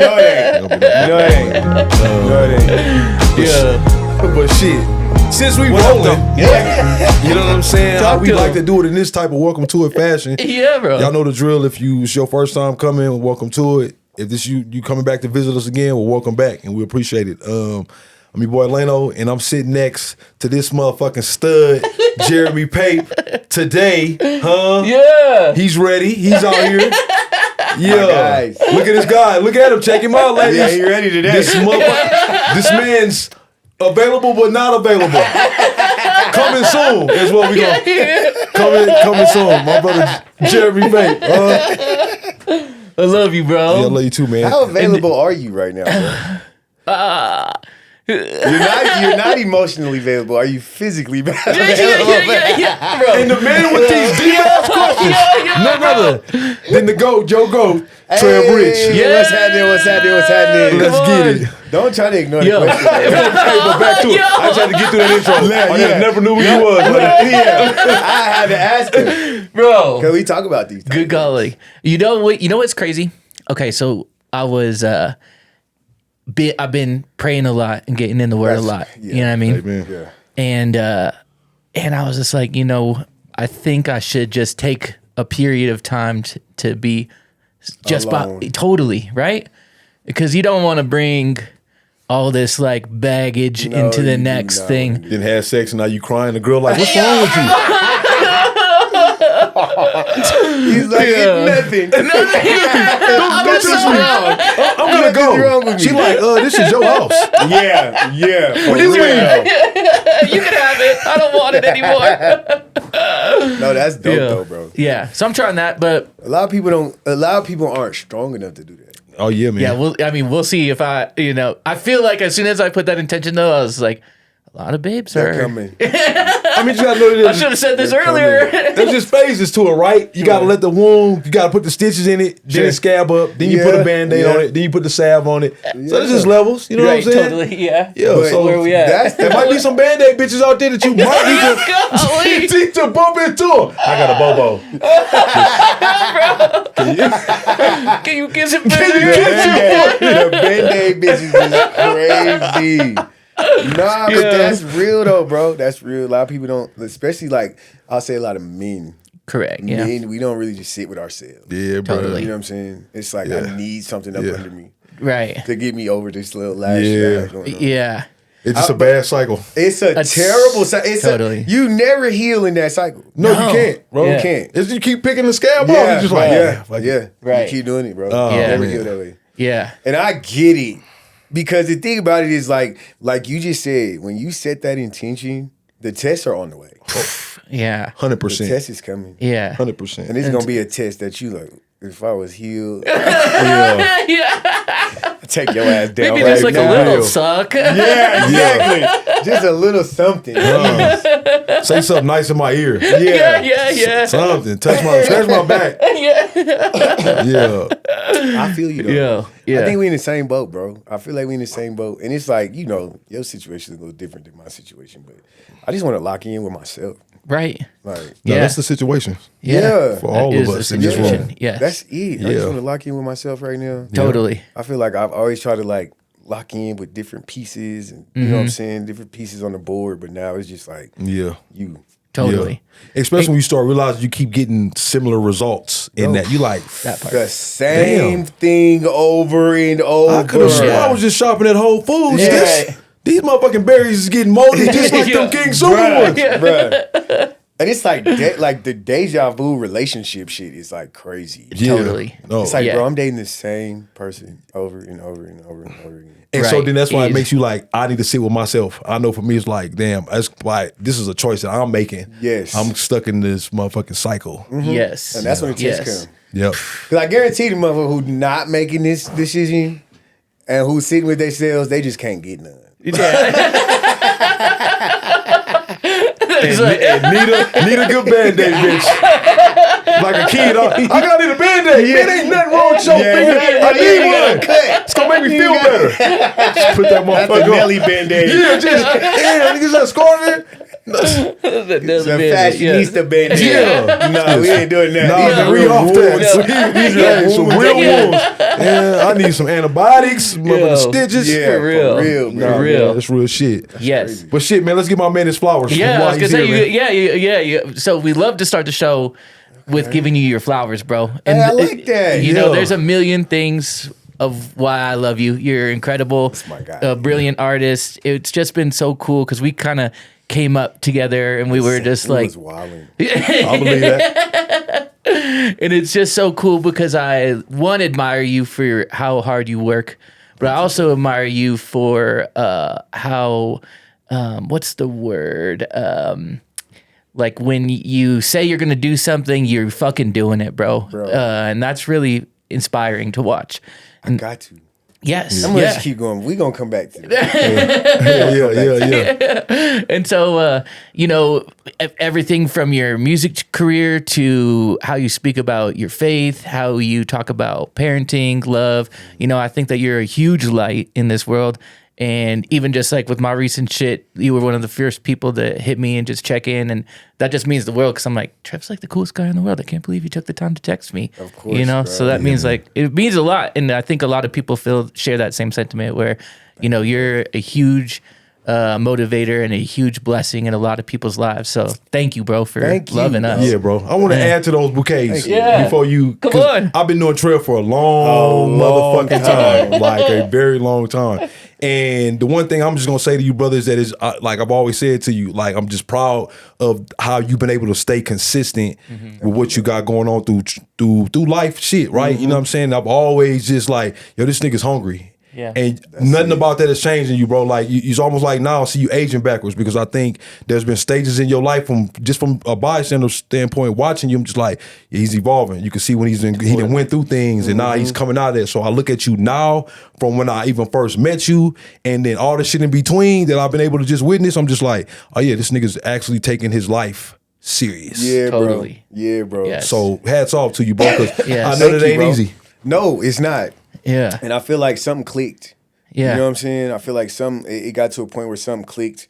know it ain't. But shit, since we rolling, you know what I'm saying? How we like to do it in this type of welcome to it fashion. Yeah, bro. Y'all know the drill. If it's your first time coming, welcome to it. If this you coming back to visit us again, well, welcome back, and we appreciate it. I'm your boy Leno, and I'm sitting next to this motherfucking stud, Jeremy Pape. Today, Yeah. he's ready. He's out here. Yeah. Look at this guy. Look at him. Check him out, ladies. Yeah, he ready today. This man's available but not available. Coming soon is what we gonna coming soon. My brother Jeremy Pape. I love you, bro. Yeah, I love you too, man. How available are you right now, bro? You're not emotionally available. Are you physically available? Yeah, bro. And the man with these deep ass questions, none other than the GOAT, Joe GOAT, Trev Rich. Yeah, what's happening? Let's get it. Don't try to ignore the question. But back to it. I tried to get through that intro. I just never knew who he was. I had to ask him, Bro. Can we talk about these things? Good golly. You know what's crazy? Okay, so I was I've been praying a lot and getting in the word a lot. Yeah. You know what I mean? Amen. Yeah. And I was just like, I think I should just take a period of time to be just totally, right? Because you don't want to bring all this like baggage into the next thing. Then had sex and now you crying. The girl like, what's wrong with you? He's like, it's nothing. Don't touch me. I'm gonna go. She like, this is your house. Yeah. What do you mean? You can have it. I don't want it anymore. No, that's dope though, bro. Yeah. So I'm trying that, but A lot of people aren't strong enough to do that. Oh yeah, man. yeah, we'll see if I feel like as soon as I put that intention though, I was like, a lot of babes They're are coming. I mean, you gotta know I should have said this earlier. there's just phases to it, right? You gotta let the wound, you gotta put the stitches in it, then it scab up, then you put a band-aid on it, then you put the salve on it. So there's just levels, you know what I'm saying? Totally, yeah. Yeah, But so where we at? there might be some band-aid bitches out there that you might need to bump into. I got a bobo. Can you kiss it? The Band-Aid bitches is crazy. Nah, but that's real though, bro. That's real. A lot of people don't, especially like I'll say a lot of men. Correct. Yeah. Men, we don't really just sit with ourselves. Yeah, bro. Totally. You know what I'm saying? It's like I need something up under me Right. to get me over this little last going on. Yeah. It's just a bad cycle. It's a terrible cycle. Totally. You never heal in that cycle. No, you can't, bro. You can't. It's, you keep picking the scab off. Yeah, You just bro. like, yeah. Right. You keep doing it, bro. Yeah. Never man. heal that way. Yeah. And I get it. Because the thing about it is like you just said, when you set that intention, the tests are on the way. Yeah. 100%. The test is coming. Yeah. 100%. And it's going to be a test that you like, if I was healed, I'd take your ass down Maybe right just like now. a little suck. Yeah, exactly. Just a little something. Say something nice in my ear. Yeah. Something. Touch my back. Yeah. I feel you though. Yeah. I think we in the same boat, bro. I feel like we in the same boat. And it's like, your situation is a little different than my situation, but I just want to lock in with myself. Right. Like, No, that's the situation. Yeah. For all That of is us the in this situation. room. Yes. that's it. I Yeah. just want to lock in with myself right now. Totally. I feel like I've always tried to like lock in with different pieces and you know what I'm saying, different pieces on the board, but now it's just like Yeah. you. Totally. Yeah. Especially when you start realizing you keep getting similar results in that. You like, That part. The same thing over and over. I could have sworn I was just shopping at Whole Foods. Yeah. These motherfucking berries is getting moldy just like them King Super ones. Bruh. And it's like like the deja vu relationship shit is like crazy. Yeah. Totally. No. It's like, Yeah. bro, I'm dating the same person over and over and over and over again. And so Right. then that's why it Easy. makes you like, I need to sit with myself. I know for me, it's like, damn, that's why this is a choice that I'm making. Yes. I'm stuck in this motherfucking cycle. Yes. And that's when the test Yes. come. Yep. Because I guarantee the motherfucker who not making this decision and who's sitting with themselves, they just can't get none. And need a good Band-Aid, bitch. Like a kid. I gotta need a Band-Aid. Man, ain't nothing wrong with your finger. I need one. It's gonna make me feel better. Just put that That's motherfucker a on. Nelly Band-Aid. Yeah, just, damn, niggas that scarred it. It's a fashionista band. Yeah. No, we ain't doing that. Nah, These are we real off wounds. that. These are some real wounds. Yeah, I need some antibiotics, motherfucking stitches. Yeah, For real. for real, bro. For real. Yeah, that's real shit. Yes. But shit, man, let's give my man his flowers. Yeah, while I was gonna he's say, here, man. So we love to start the show with giving you your flowers, bro. And Hey, I like that. You know, Yeah. there's a million things of why I love you. You're incredible, That's my guy. a brilliant artist. It's just been so cool because we kind of came up together and we were just He like, was wilding. I believe that. and it's just so cool because I admire you for how hard you work, but I also admire you for how what's the word? Like when you say you're gonna do something, you're fucking doing it, bro. And that's really inspiring to watch. I got to. Yes, I'm gonna yeah. just keep going. We gonna come back to that. Yeah. And so, you know, everything from your music career to how you speak about your faith, how you talk about parenting, love, you know, I think that you're a huge light in this world. And even just like with my recent shit, you were one of the first people that hit me and just check in. And that just means the world because I'm like, Trev's like the coolest guy in the world. I can't believe you took the time to text me. Of course, you know, bro. so that means like, it means a lot. And I think a lot of people share that same sentiment where, you know, you're a huge motivator and a huge blessing in a lot of people's lives. So thank you, bro, for Thank you, loving us. Yeah, bro. I want to add to those bouquets Yeah. before you. Come 'cause on. I've been doing Trev for a long motherfucking time, like a very long time. And the one thing I'm just gonna say to you, brothers, that is like I've always said to you, like I'm just proud of how you've been able to stay consistent with what you got going on through life shit, right? You know what I'm saying? I've always just like, yo, this nigga's hungry. Yeah. And nothing about that is changing you, bro. Like it's almost like now I see you aging backwards because I think there's been stages in your life from a bystander standpoint, watching you, I'm just like, yeah, he's evolving. You can see when he done went through things and now he's coming out of there. So I look at you now from when I even first met you and then all the shit in between that I've been able to just witness. I'm just like, oh yeah, this nigga's actually taking his life serious. Yeah, Totally. bro. Yeah, bro. Yes. So hats off to you, bro, because Yes. I know Thank that you, ain't bro. easy. No, it's not. Yeah. And I feel like something clicked. Yeah. You know what I'm saying? I feel like it got to a point where something clicked.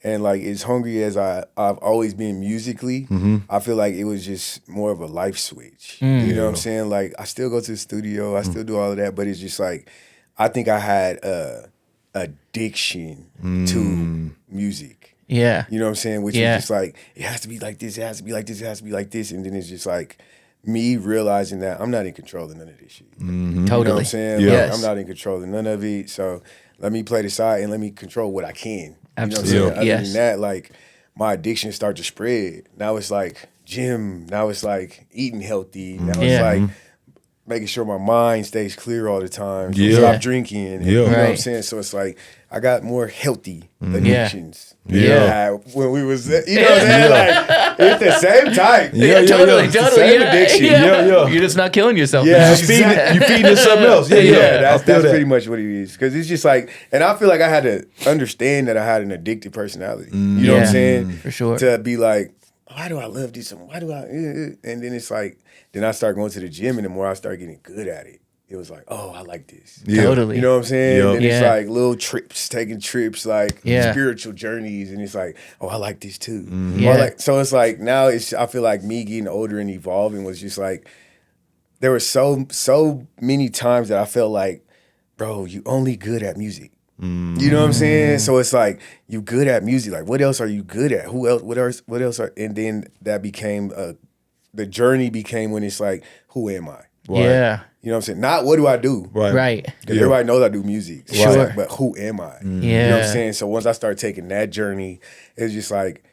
And like as hungry as I've always been musically, I feel like it was just more of a life switch. You know what I'm saying? Like I still go to the studio, I still do all of that, but it's just like I think I had a addiction to music. Yeah. You know what I'm saying? Which Yeah. is just like, it has to be like this, it has to be like this, it has to be like this. And then it's just like me realizing that I'm not in control of none of this shit. Totally. You know what I'm saying? Yeah. Like, Yes. I'm not in control of none of it. So let me play the side and let me control what I can. Absolutely. You know what I'm saying? Other Yes. than that, like my addiction start to spread. Now it's like gym. Now it's like eating healthy. Now Yeah. it's like making sure my mind stays clear all the time. So Yeah. stop drinking. And, Yeah. You know what I'm Right. saying? So it's like I got more healthy addictions. Yeah. than I had when we was, you know what I'm saying? Like it's the same type. Yeah, totally. It's the Totally. same Yeah. addiction. Yeah. You're just not killing yourself. Yeah, You feeding it something else. Yeah, That's I feel that. pretty much what it is. Because it's just like, and I feel like I had to understand that I had an addictive personality. You know what I'm Yeah, saying? for sure. To be like, why do I love this? And why do I? And then it's like, then I start going to the gym, and the more I start getting good at it, it was like, oh, I like this. Yeah. Totally. You know what I'm saying? Yeah. And it's Yeah. like little trips, taking trips, like Yeah. spiritual journeys, and it's like, oh, I like this too. Yeah. Or like, so it's like now I feel like me getting older and evolving was just like there were so many times that I felt like, bro, you only good at music. You know what I'm saying? So it's like you good at music. Like, what else are you good at? Who else? What else? And then that became the journey became when it's like, who am I? Yeah. You know what I'm saying? Not what do I do? Right. Because everybody knows I do music. So it's Sure. like, but who am I? Yeah. You know what I'm saying? So once I started taking that journey, it's just like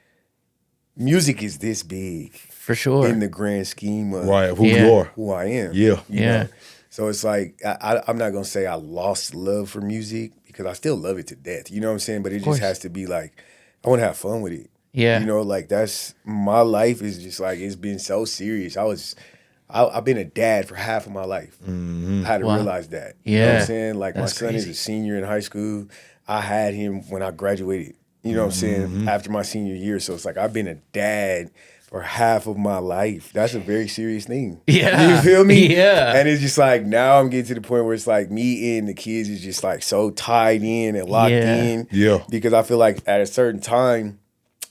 music is this big For sure. in the grand scheme of Right, who Yeah. you are. who I am. Yeah. You Yeah. know? So it's like I'm not gonna say I lost love for music because I still love it to death. You know what I'm saying? But it course. just has to be like I want to have fun with it. Yeah. You know, like that's my life is just like it's been so serious. I've been a dad for half of my life. I had to Wow. realize that. You know what Yeah. I'm saying? Like That's my son is crazy. a senior in high school. I had him when I graduated. You know what I'm saying? After my senior year. So it's like I've been a dad for half of my life. That's a very serious thing. Yeah. You feel me? Yeah. And it's just like now I'm getting to the point where it's like me and the kids is just like so tied in and locked Yeah. in. Yeah. Because I feel like at a certain time,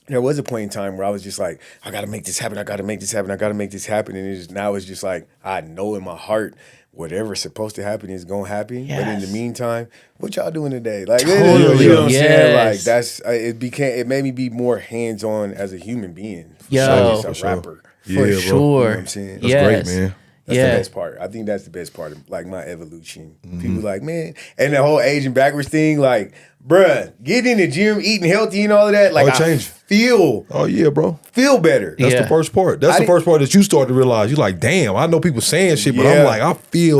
there was a point in time where I was just like, I gotta make this happen, I gotta make this happen, I gotta make this happen. And now it's just like, I know in my heart, whatever's supposed to happen is gonna happen. Yes. But in the meantime, what y'all doing today? Like, Totally. you know what I'm saying? Like, Yes. that's, it made me be more hands-on as a human being. Yo. Not just For a sure. rapper. For Yeah, bro. sure. You know what I'm saying? That's great, man. That's Yeah. the best part. I think that's the best part of like my evolution. People like, man, and the whole aging backwards thing, like, bruh, getting in the gym, eating healthy and all of that, like, it I changed. feel Oh yeah, bro. better. That's Yeah. the first part. That's the first part that you start to realize. You're like, damn, I know people saying shit, but I'm Yeah. like, I feel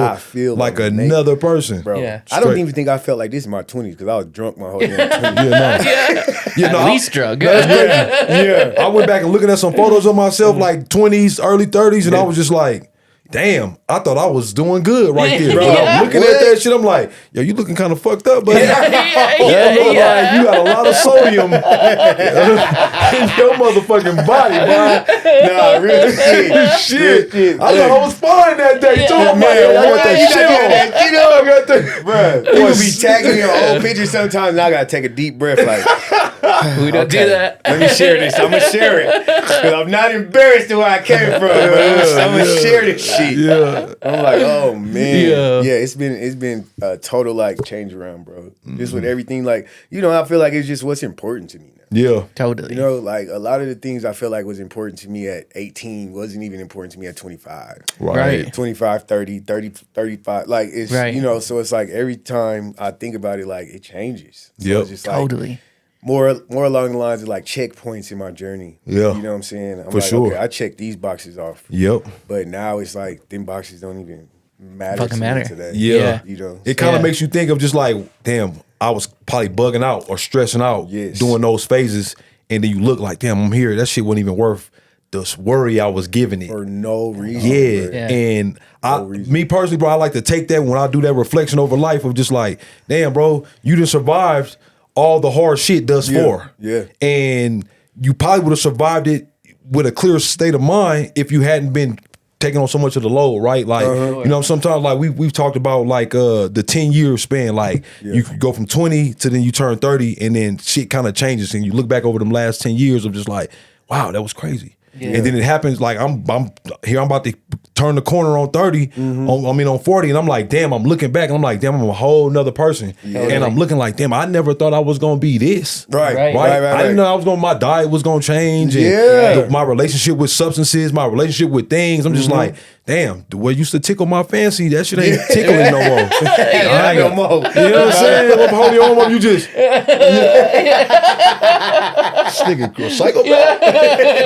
like amazing. another person. Bro, Yeah. I don't Straight. even think I felt like this in my 20s because I was drunk my whole damn 20s. Yeah, no. Yeah, no, At least drug. Yeah. I went back and looking at some photos of myself, like 20s, early 30s, and I was just like, damn, I thought I was doing good right there. Bro, But I'm looking at what? that shit, I'm like, yo, you looking kind of fucked up, but yeah. like, you got a lot of sodium in your motherfucking body, bro. Nah, real shit. Shit. I thought I was fine that day, too. I'm like, Man, I got what? that You shit got on. that shit I got that. Bruh, people be tagging your old pictures sometimes, and I gotta take a deep breath, like, We don't do that. let me share this. I'm gonna share it because I'm not embarrassed to where I came from. But I'm gonna share this shit. Yeah. I'm like, oh man, Yeah. It's been a total like change around, bro. Just with everything, like I feel like it's just what's important to me now. Yeah. Totally. Like a lot of the things I feel like was important to me at 18 wasn't even important to me at 25. Right. 25, 30, 35. Like it's Right. so it's like every time I think about it, like it changes. So Yep. it's just like, Totally. more along the lines of like checkpoints in my journey. Yeah. You know what I'm saying? I'm For like, sure. okay, I checked these boxes off. Yep. But now it's like them boxes don't even matter Fucking to matter. me today. Yeah. You know. It kind of Yeah. makes you think of just like, damn, I was probably bugging out or stressing out Yes. doing those phases. And then you look like, damn, I'm here. That shit wasn't even worth the worry I was giving it. For no reason. Yeah. bro. Yeah. And reason. me personally, bro, I like to take that when I do that reflection over life of just like, damn, bro, you done survived all the hard shit thus far. Yeah. And you probably would have survived it with a clear state of mind if you hadn't been taking on so much of the load, right? Like, you know, sometimes like we've talked about like the 10-year span, like you could go from 20 to then you turn 30 and then shit kind of changes and you look back over them last 10 years of just like, wow, that was crazy. Yeah. And then it happens like I'm about to turn the corner on 30, on 40, and I'm like, damn, I'm looking back and I'm like, damn, I'm a whole nother person. And I'm looking like, damn, I never thought I was gonna be this. Right. Right. I didn't know my diet was gonna change. And Yeah. my relationship with substances, my relationship with things. I'm just like, damn, the way it used to tickle my fancy, that shit ain't tickling no more. I ain't no got- more. You know what I'm saying? I'm holding your arm up, you just. This nigga a psychopath.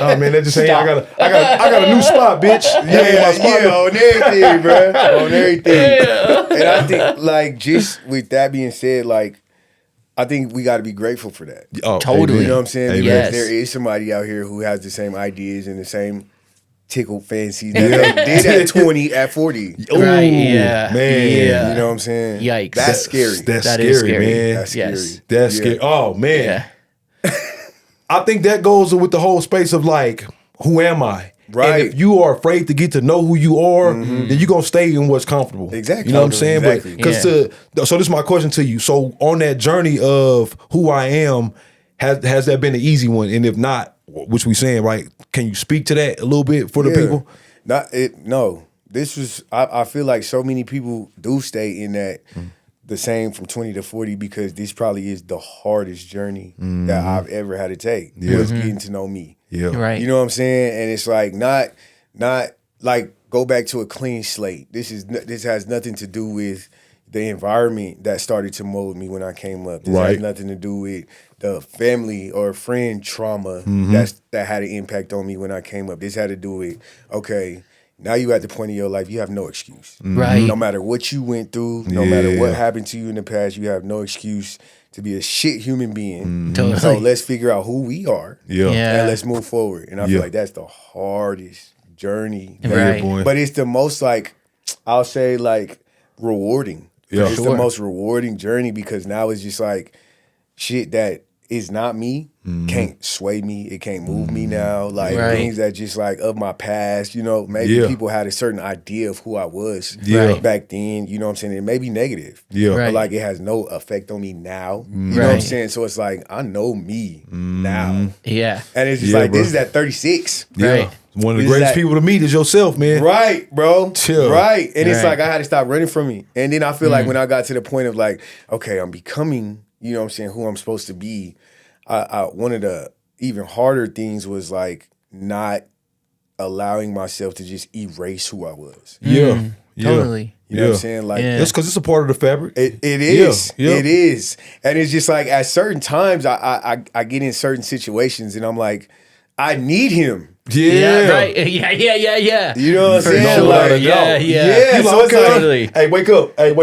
Oh man, that just ain't. I got a new spot, bitch. You ain't my spot. On everything, bro. On everything. And I think, like, just with that being said, like, I think we got to be grateful for that. Oh, Totally. You know what I'm saying? Amen. Because Yes. there is somebody out here who has the same ideas and the same tickle fancies that they did at 20, at 40. Right, yeah. man. Yeah. You know what I'm saying? Yikes. That's scary. That's That scary, is scary. man. That's Yes. scary. That's Yeah. scary. Oh man. Yeah. I think that goes with the whole space of like, who am I? Right. And if you are afraid to get to know who you are, then you're gonna stay in what's comfortable. Exactly. You know what I'm saying? Exactly. But so this is my question to you. So on that journey of who I am, has that been an easy one? And if not, which we saying, right? Can you speak to that a little bit for the people? No. This was I feel like so many people do stay in that the same from 20 to 40 because this probably is the hardest journey that I've ever had to take. Was getting to know me. Yeah. Right. You know what I'm saying? And it's like not like go back to a clean slate. This has nothing to do with the environment that started to mold me when I came up. This Right. has nothing to do with the family or friend trauma that had an impact on me when I came up. This had to do with, okay, now you at the point in your life, you have no excuse. Right. No matter what you went through, no matter what happened to you in the past, you have no excuse to be a shit human being. Totally. So let's figure out who we are. Yeah. Yeah. And let's move forward. And I Yeah. feel like that's the hardest journey. Right. boy. But it's the most like, I'll say like rewarding. Yeah. It's Sure. the most rewarding journey because now it's just like shit that is not me can't sway me. It can't move me now. Like things that just like of my past, you know, maybe people had a certain idea of who I was back then, you know what I'm saying? It may be negative. Yeah. But like it has no effect on me now. You know what I'm saying? So it's like I know me now. Yeah. And it's just like this is at 36. Right. One of the greatest people to meet is yourself, man. Right, bro. Chill. Right. And it's like I had to stop running from me. And then I feel like when I got to the point of like, okay, I'm becoming, you know what I'm saying, who I'm supposed to be, one of the even harder things was like not allowing myself to just erase who I was. Yeah. Totally. You know what I'm saying? Like that's because it's a part of the fabric. It is. Yeah. It is. And it's just like at certain times I get in certain situations and I'm like, I need him. Yeah. Right. Yeah. You know what I'm saying? Sure. Like, Yeah. You so like, it's okay, totally. hey, wake up. This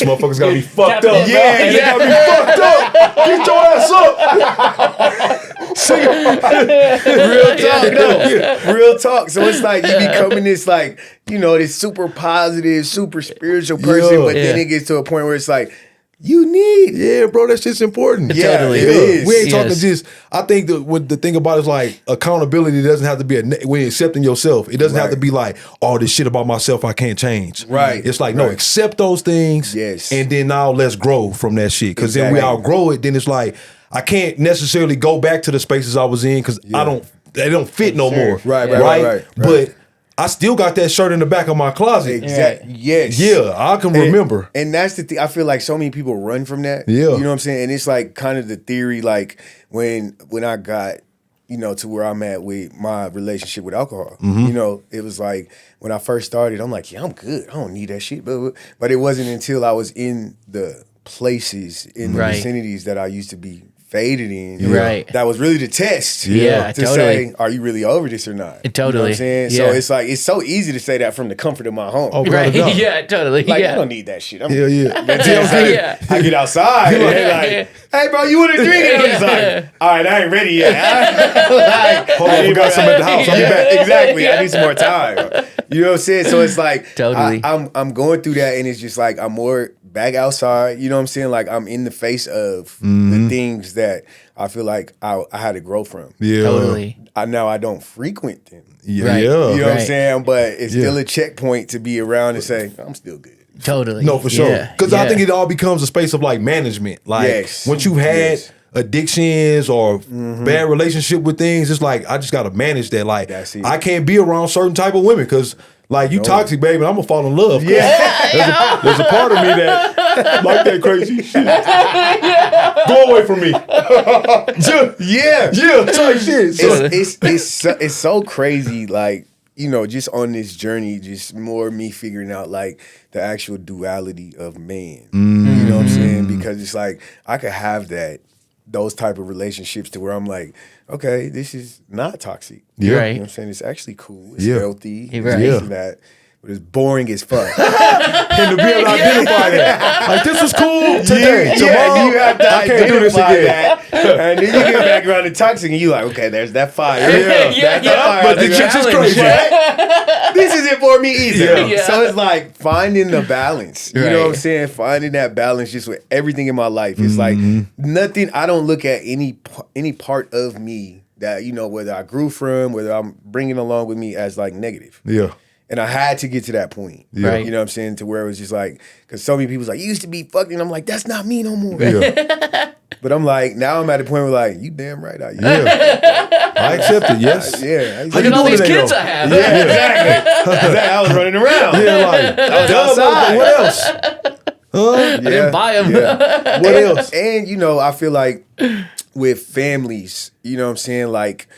motherfucker's gotta be fucked up. Yeah. They gotta be fucked up. Get your ass up. Sing it. Real talk, no. Real talk. So it's like you becoming this like, you know, this super positive, super spiritual person, but then it gets to a point where it's like, you need. Yeah, bro, that shit's important. Yeah, Totally. it is. We ain't talking just. I think the thing about it is like accountability doesn't have to be when you're accepting yourself. It doesn't have to be like, oh, this shit about myself I can't change. Right. It's like no, accept those things. Yes. And then now let's grow from that shit. Because then we Exactly. outgrow it. Then it's like I can't necessarily go back to the spaces I was in because they don't fit no more. Right. But I still got that shirt in the back of my closet. Exactly. Yes. Yeah, I can remember. And that's the thing. I feel like so many people run from that. Yeah. You know what I'm saying? And it's like kind of the theory, like when I got, you know, to where I'm at with my relationship with alcohol. You know, it was like when I first started, I'm like, yeah, I'm good. I don't need that shit. But it wasn't until I was in the places, in the vicinities that I used to be faded in. That was really the test. Yeah, to totally. say, are you really over this or not? Totally. You know what I'm saying? Yeah. So it's like, it's so easy to say that from the comfort of my home. Oh, Right. without a doubt. Yeah, totally. Like, yeah. I don't need that shit. I'm Yeah. But then it's like, I get outside and they're like, hey, bro, you want a drink? And I'm just like, all right, I ain't ready yet. Like, Hold on, I forgot something at the house. I'll be back. Exactly. I need some more time. You know what I'm saying? So it's like, Totally. I'm going through that and it's just like, I'm more back outside. You know what I'm saying? Like, I'm in the face of the things that I feel like I had to grow from. Yeah. Totally. Now I don't frequent them. Yeah. Right. Yeah. You know what I'm Right. saying? But it's still a checkpoint to be around and say, I'm still good. Totally. No, for sure. Yeah. Because I think it all becomes a space of like management. Like once you had addictions or bad relationship with things, it's like I just got to manage that. Like I can't be around certain type of women because like you toxic, baby, and I'm gonna fall in love. Yeah. There's a part of me that like that crazy shit. Go away from me. Type shit. So, It's so crazy, like, you know, just on this journey, just more me figuring out like the actual duality of man. You know what I'm saying? Because it's like I could have those type of relationships to where I'm like, okay, this is not toxic. Yeah. Right. You know what I'm saying? It's actually cool. It's Yeah. healthy. Right. It's this and that. But it's boring as fuck. and to be able to identify that. Like this was cool today. Tomorrow, you have to I can't do this identify again. that. And then you get back around to toxic and you like, okay, there's that fire. That's that fire. But the chicks is crazy. This isn't for me either. Yeah. So it's like finding the balance. You know Right. what I'm saying? Finding that balance just with everything in my life. It's like nothing, I don't look at any part of me that, you know, whether I grew from, whether I'm bringing along with me as like negative. Yeah. And I had to get to that point. Right. You know what I'm saying? To where it was just like, because so many people's like, you used to be fucking. I'm like, that's not me no more. Yeah. But I'm like, now I'm at the point where like, you damn right I am. Yeah. I accept it, yes. Yeah. Look at all these kids I have. Yeah, exactly. I was running around. Yeah, like, I was duh, outside. what else? I didn't buy them. Yeah. What else? And, you know, I feel like with families, you know what I'm saying? Like,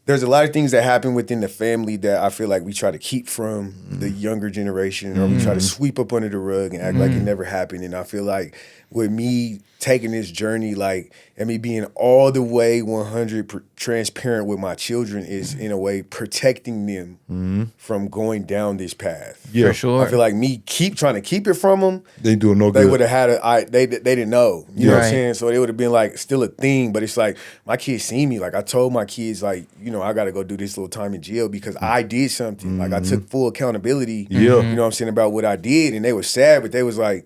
there's a lot of things that happen within the family that I feel like we try to keep from the younger generation, or we try to sweep up under the rug and act like it never happened. And I feel like with me taking this journey, like, and me being all the way 100 transparent with my children is in a way protecting them from going down this path. Yeah. For sure. I feel like me trying to keep it from them, They doing no they good. would have had they didn't know. You know what I'm Right. saying? So it would have been like still a thing, but it's like my kids see me. Like I told my kids, like, you know, I gotta go do this little time in jail because I did something. Like I took full accountability. Yeah. You know what I'm saying, about what I did. And they were sad, but they was like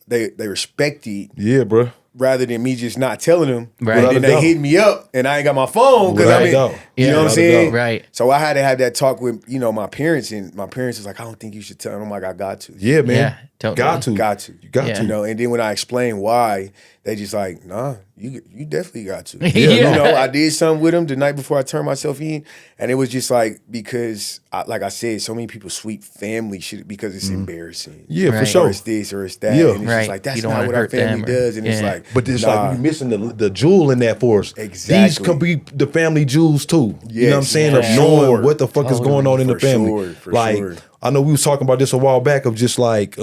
they respected Yeah, bro. rather than me just not telling them. Right. And Without then a they doubt. hit me up and I ain't got my phone because Without I a mean, doubt. you know what I'm Without a saying? doubt. Right. So I had to have that talk with, you know, my parents, and my parents was like, I don't think you should tell them. I'm like, I got to. Yeah, man. Yeah, totally. Got to. Got to. You got Yeah. to. You know, and then when I explained why, they just like, nah, you definitely got to. Yeah. You know, I did something with them the night before I turned myself in, and it was just like, because, like I said, so many people sweep family shit because it's embarrassing. Yeah, for Right. sure. Or it's this or it's that. Yeah. And it's Right. just like, that's You don't not wanna what our hurt them family or- does. And it's yeah. like, But it's nah. like you missing the jewel in that for us. Exactly. These could be the family jewels too. You know what I'm Yes, saying? for Of knowing sure. what the fuck is going on in the For family. sure, for like sure. I know we was talking about this a while back of just like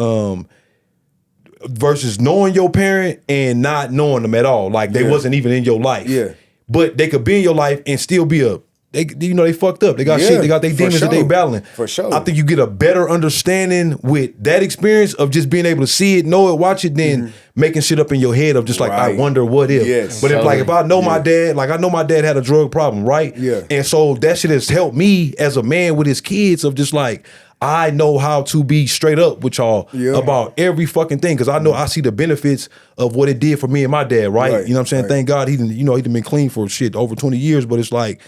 versus knowing your parent and not knowing them at all. Like they Yeah. wasn't even in your life. Yeah. But they could be in your life and still be they fucked up. They got Yeah, shit. They got their for demons that they sure. battling. For sure. I think you get a better understanding with that experience of just being able to see it, know it, watch it, than making shit up in your head of just like, I Right. wonder what if. Yes. But if I know my dad, like I know my dad had a drug problem, right? Yeah. And so that shit has helped me as a man with his kids of just like, I know how to be straight up with y'all Yeah. about every fucking thing. Cause I know I see the benefits of what it did for me and my dad, right? Right, You know what I'm saying? right. Thank God he didn't, he done been clean for shit over 20 years, but it's like,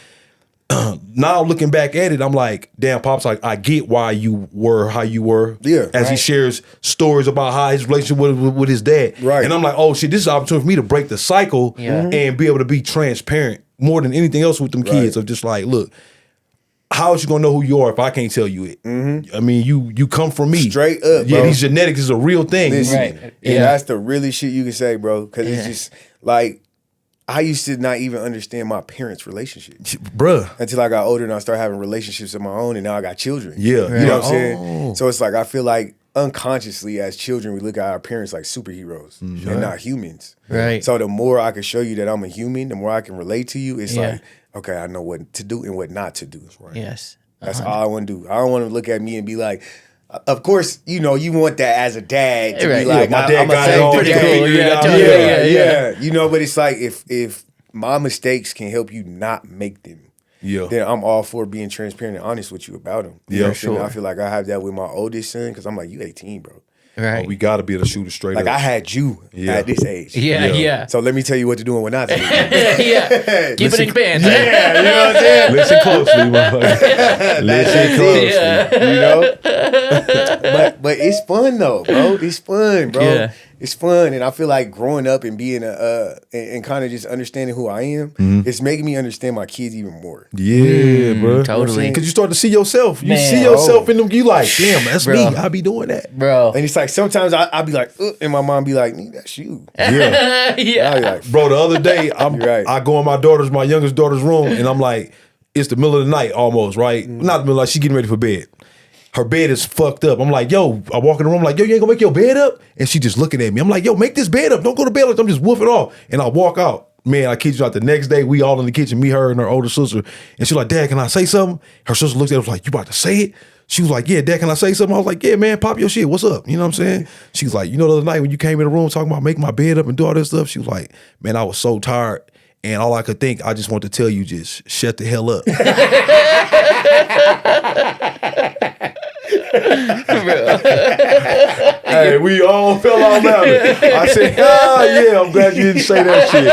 now looking back at it, I'm like, damn, Pop's like, I get why you were how you were. Yeah. As he Right. shares stories about how his relationship with his dad. Right. And I'm like, oh shit, this is an opportunity for me to break the cycle Yeah. and be able to be transparent more than anything else with them kids Right. of just like, look, how is you gonna know who you are if I can't tell you it? I mean, you come from me. Straight up, Yeah, bro. these genetics is a real thing. Listen, Right. and Yeah. that's the really shit you can say, bro. Because it's Yeah. just like, I used to not even understand my parents' relationship Bruh. until I got older and I started having relationships of my own, and now I got children. Yeah. You know what I'm Oh. saying? So it's like, I feel like unconsciously as children, we look at our parents like superheroes and not humans. Right. So the more I can show you that I'm a human, the more I can relate to you, it's Yeah. like, okay, I know what to do and what not to do. Yes. That's all I want to do. I don't want to look at me and be like, of course, you want that as a dad to Right. be like, Yeah, my dad I'm got a it all pretty together. cool. Yeah, Yeah, totally. yeah. You know, but it's like if my mistakes can help you not make them, Yeah. then I'm all for being transparent and honest with you about them. You Yeah, know what I'm saying? sure. I feel like I have that with my oldest son because I'm like, you 18, bro. Right. We gotta be able to shoot it straight Like up. I had you Yeah. at this age. yeah. Yeah. Yeah. So let me tell you what to do and what not to do. Yeah. Keep it in band. Yeah, you know what I'm saying? Listen closely, motherfucker. Listen That's closely. it. You know? but it's fun though, bro. It's fun, bro. Yeah. It's fun. And I feel like growing up and being and kind of just understanding who I am, it's making me understand my kids even more. Yeah, bro. totally. Because you start to see yourself. You Man. see yourself in them. You like, damn, that's Bro. me. I be doing that. Bro. And it's like sometimes I'll be like, and my mom be like, that's you. Yeah. Yeah. I'll be like, Bro, the other day, You're right. I go in my youngest daughter's room, and I'm like, it's the middle of the night almost, right? Not the middle of the night, she getting ready for bed. Her bed is fucked up. I'm like, yo, I walk in the room, like, yo, you ain't gonna make your bed up? And she just looking at me. I'm like, yo, make this bed up. Don't go to bed like I'm just woofing off. And I walk out. Man, I kid you not, the next day, we all in the kitchen, me, her, and her older sister. And she's like, Dad, can I say something? Her sister looks at us like, you about to say it? She was like, yeah, Dad, can I say something? I was like, yeah, man, pop your shit. What's up? You know what I'm saying? She was like, you know, the other night when you came in the room talking about making my bed up and do all this stuff, she was like, man, I was so tired. And all I could think, I just want to tell you, just shut the hell up. Hey, we all fell out laughing. I said, yeah, I'm glad you didn't say that shit.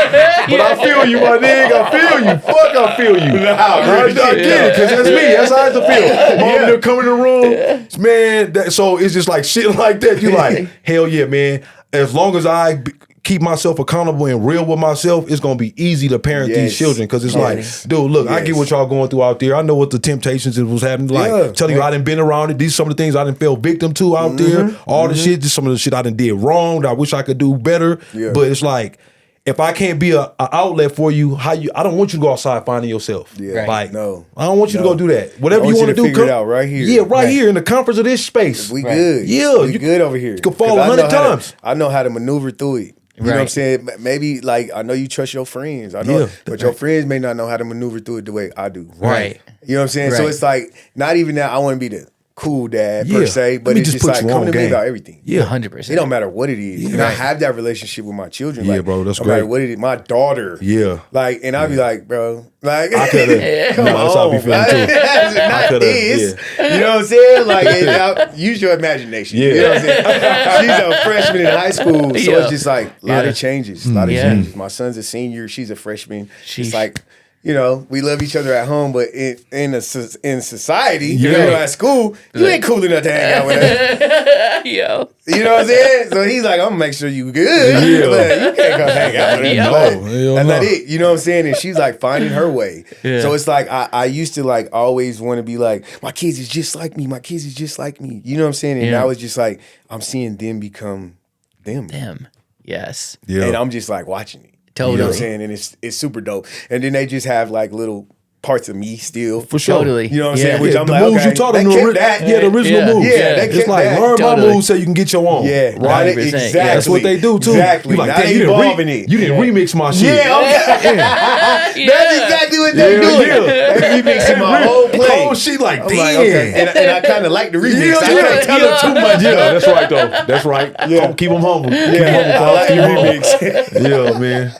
But I feel you, my nigga. I feel you. Fuck, I feel you. I get it, because that's me. That's how I have to feel. Mom, they're coming in the room. Man, so it's just like shit like that. You like, hell yeah, man. As long as I keep myself accountable and real with myself, it's gonna be easy to parent these Yes. children. Cause it's Yes. like, dude, look, I get Yes. what y'all going through out there. I know what the temptations it was happening. Like, Yeah. telling you I done been around it. These some of the things I done fell victim to out there. All the shit, just some of the shit I done did wrong that I wish I could do better. Yeah. But it's like, if I can't be a outlet for you, I don't want you to go outside finding yourself. Yeah. Right. Like, No. I don't want you to No. go do that. Whatever I you want want you to to do, figure it out right here. Yeah, right Right. here in the comforts of this space. We Right. good. Yeah, we you- good over here. you can fall 'Cause I 100 know how to- times. I know how to maneuver through it. You know what I'm Right. saying? Maybe like I know you trust your friends. I know, Yeah. but your friends may not know how to maneuver through it the way I do. Right. You know what I'm saying? So Right. it's like not even that I want to be the cool dad per se, but it's just like come to me about everything. Yeah, 100%. It don't matter what it is. And I have that relationship with my children. Yeah, like, bro, that's no great. matter what it is, my daughter. Yeah. Like, and I'd be like, bro, like, I could have. come That's how I be on, feeling too. not this. You know what I'm saying? Like, use your imagination. Yeah. You know what I'm saying? She's a freshman in high school, so it's just like a lot of changes. A lot of changes. My son's a senior. She's a freshman. It's like, you know, we love each other at home, but in society, you know, at school, you ain't cool enough to hang out with us. Yo. You know what I'm saying? So he's like, I'm gonna make sure you good. Yeah. But you can't come hang out with us. No, That's not it. You know what I'm saying? And she's like finding her way. Yeah. So it's like I used to like always want to be like, my kids is just like me. My kids is just like me. You know what I'm saying? And now it's just like I'm seeing them become them. Them. Yes. Yeah. And I'm just like watching it. Totally. You know what I'm saying? And it's super dope. And then they just have like little parts of me still. For sure. Totally. You know what I'm saying? Which I'm the like, moves okay, you taught they them, kept that. the original moves. Yeah, they it's kept like that. learn Totally. my moves so you can get your own. Yeah, right. 100%. Exactly. That's what they do too. Exactly. You like, Now damn, they you didn't evolving it. You didn't remix my shit. Yeah, okay. That's exactly what they doing. They remixing my whole play. Oh, she like, I'm damn. like, okay. And I kind of like the remix. I can't tell them too much. Yeah, that's right though. That's right. Yeah. Keep them humble. Yeah, I like the remix. Yeah, man.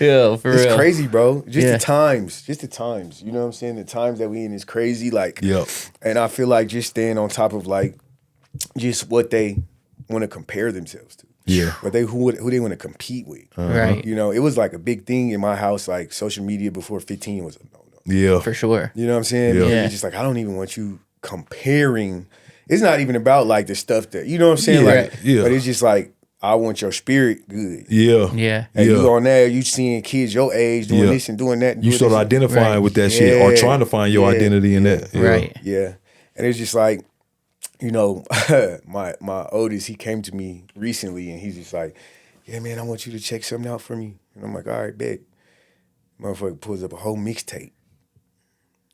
Yeah, for real. It's crazy, bro. Just Yeah. the times. You know what I'm saying? The times that we in is crazy. Like, Yep. and I feel like just staying on top of like just what they want to compare themselves to. Yeah. What they who they want to compete with. Right. You know, it was like a big thing in my house. Like social media before 15 was a no. Yeah. For sure. You know what I'm saying? Yeah. Because Yeah. it's just like I don't even want you comparing. It's not even about like the stuff that you know what I'm saying. Yeah. Like, Yeah. but it's just like I want your spirit good. Yeah. Yeah. And Yeah. you on there, you seeing kids your age doing Yeah. this and doing that. And You doing start this. identifying Right. with that shit or Yeah. trying to find your Yeah. identity in that. Yeah. Right. Yeah. And it's just like, you know, my oldest, he came to me recently and he's just like, yeah, man, I want you to check something out for me. And I'm like, all right, bet. Motherfucker pulls up a whole mixtape.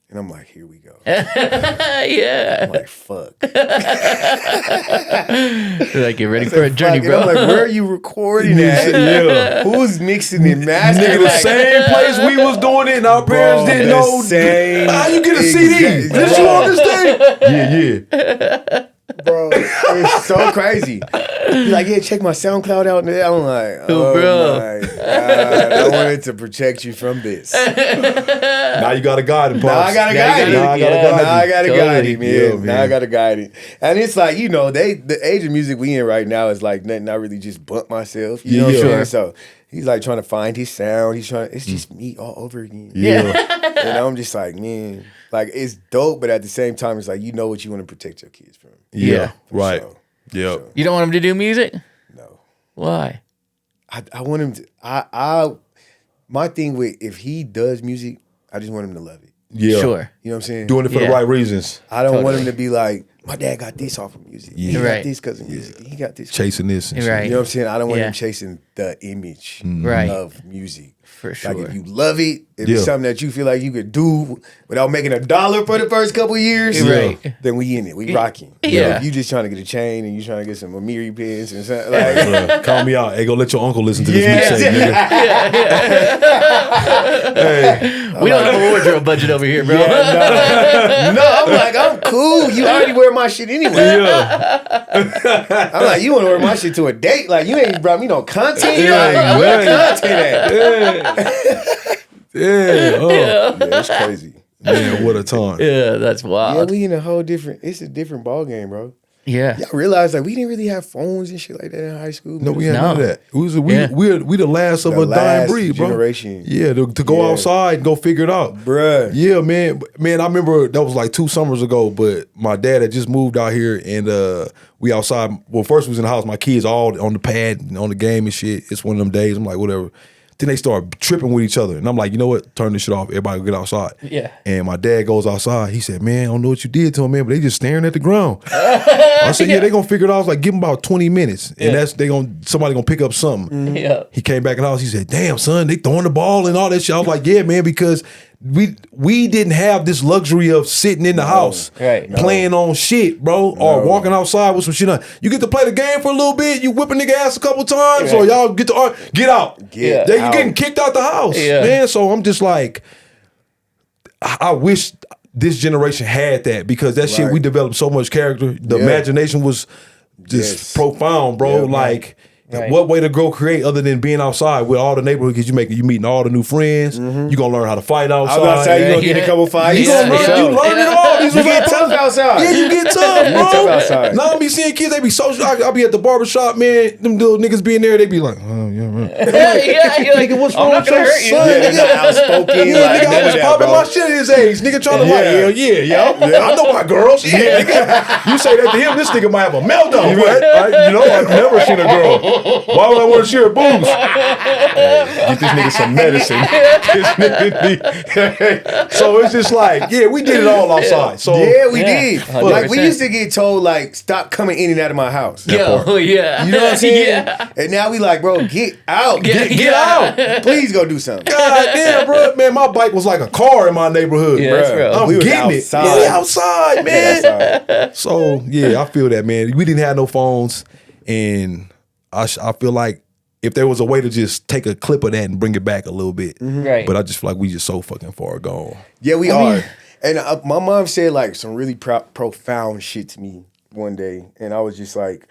And I'm like, here we go. Yeah. I'm like, fuck. Like, get ready for a journey, Fuck. And bro. I'm like, where are you recording at? Yeah. Who's mixing and mastering? Nigga, the Like, same place we was doing it and our parents Bro, didn't the know. same How you get a CD? exact- This you on this thing? Yeah. Bro, it's so crazy. He's like, yeah, check my SoundCloud out. And I'm like, oh, bro. my God. I wanted to protect you from this. Now you got to guide him, Now I pops. gotta Now you guide it. gotta- Now I gotta yeah. guide Now I you. gotta Totally. guide it, man. Yeah, Now man. I gotta guide it. And it's like, you know, the age of music we in right now is like nothing. I really just bump myself. You know what I'm Yeah. saying? So he's like trying to find his sound. It's just me all over again. Yeah. And I'm just like, man, like it's dope, but at the same time, it's like you know what you want to protect your kids from. Yeah. Right. sure. Yeah. You don't want him to do music? No. Why? I want him to I my thing with if he does music, I just want him to love it. Yeah. Sure. You know what I'm saying? Doing it for the Yeah. right reasons. I don't want Totally. him to be like, my dad got this off of music. He got Right. this because of music. He got this. Chasing this and shit. Right. You know what I'm saying? I don't want Yeah. him chasing the image Right. of music. For sure. Like if you love it, if Yeah. it's something that you feel like you could do without making $1 for the first couple of years, Right. then we in it. We rocking. Yeah. But if you just trying to get a chain and you trying to get some Amiri pins and something like Bruh, call me out. Hey, go let your uncle listen to this Yeah. mixtape, nigga. Hey. We don't have a wardrobe budget over here, bro. no, I'm like, I'm cool. You already wear my shit anyway. Yeah. I'm like, you want to wear my shit to a date? Like, you ain't brought me no content. You Yeah, know, where man. content at? Yeah. Oh. Yeah, it's crazy. Man, what a time. Yeah, that's Yeah, wild. we in a whole different. It's a different ball game, bro. Yeah. Y'all realize like we didn't really have phones and shit like that in high school. No, we had No. none of that. It was we Yeah. we the last of The a dying last breed, bro. generation. Yeah, to go Yeah. outside and go figure it out. Bruh. Yeah, man. Man, I remember that was like 2 summers ago, but my dad had just moved out here and we outside. Well, first we was in the house. My kids all on the pad, and on the game and shit. It's one of them days. I'm like, whatever. Then they start tripping with each other. And I'm like, you know what? Turn this shit off. Everybody go get outside. Yeah. And my dad goes outside. He said, man, I don't know what you did to him, man, but they just staring at the ground. I said, yeah, they gonna figure it out. I was like, give them about 20 minutes. And that's somebody gonna pick up something. Yeah. He came back in the house. He said, damn, son, they throwing the ball and all that shit. I was like, yeah, man, because we didn't have this luxury of sitting in the house Right. playing on shit, bro, or walking outside with some shit on. You get to play the game for a little bit, you whip a nigga ass a couple times, or y'all get to get out. Get You getting kicked out the house, Yeah. man. So I'm just like, I wish this generation had that because that shit, Right. we developed so much character. The Yeah. imagination was just Yes. profound, bro. Yeah, like, Right. what way to go create other than being outside with all the neighborhood? Because you meeting all the new friends. You gonna learn how to fight I was outside. about to say, you gonna Yeah. get a couple fights. You gonna learn, you learn it all. These You was get like- tough outside. Yeah, you get tough, You bro. get tough outside. Now I be seeing kids, they be social. I be at the barbershop, man. Them little niggas be in there, they be like, oh yeah, man. Yeah, you're like, Nigga, what's I'm wrong not with gonna your hurt you. son? Yeah, they're not outspoken. Yeah, like, nigga, I none was of that, popping bro. my shit at his age. Nigga trying to like, Yeah. hell yeah, I know my girls. Yeah, nigga. You say that to him, this nigga might have a meltdown. I've never seen a girl. Why would I want to share boobs? Get this nigga some medicine. This nigga need- So it's just like, yeah, we did it all outside. So Yeah, we Yeah, did. 100%. Like we used to get told, like, stop coming in and out of my house. Yo, yeah. You know what I'm saying? Yeah. And now we like, bro, get out. get out. Please go do something. God damn, bro, man, my bike was like a car in my neighborhood. Yeah, that's Bruh. real. I'm We was getting outside. it. Yeah, we outside, man. Outside. So yeah, I feel that, man. We didn't have no phones, and I feel like if there was a way to just take a clip of that and bring it back a little bit, Right. But I just feel like we just so fucking far gone. Yeah, we are. And my mom said like some really profound shit to me one day, and I was just like,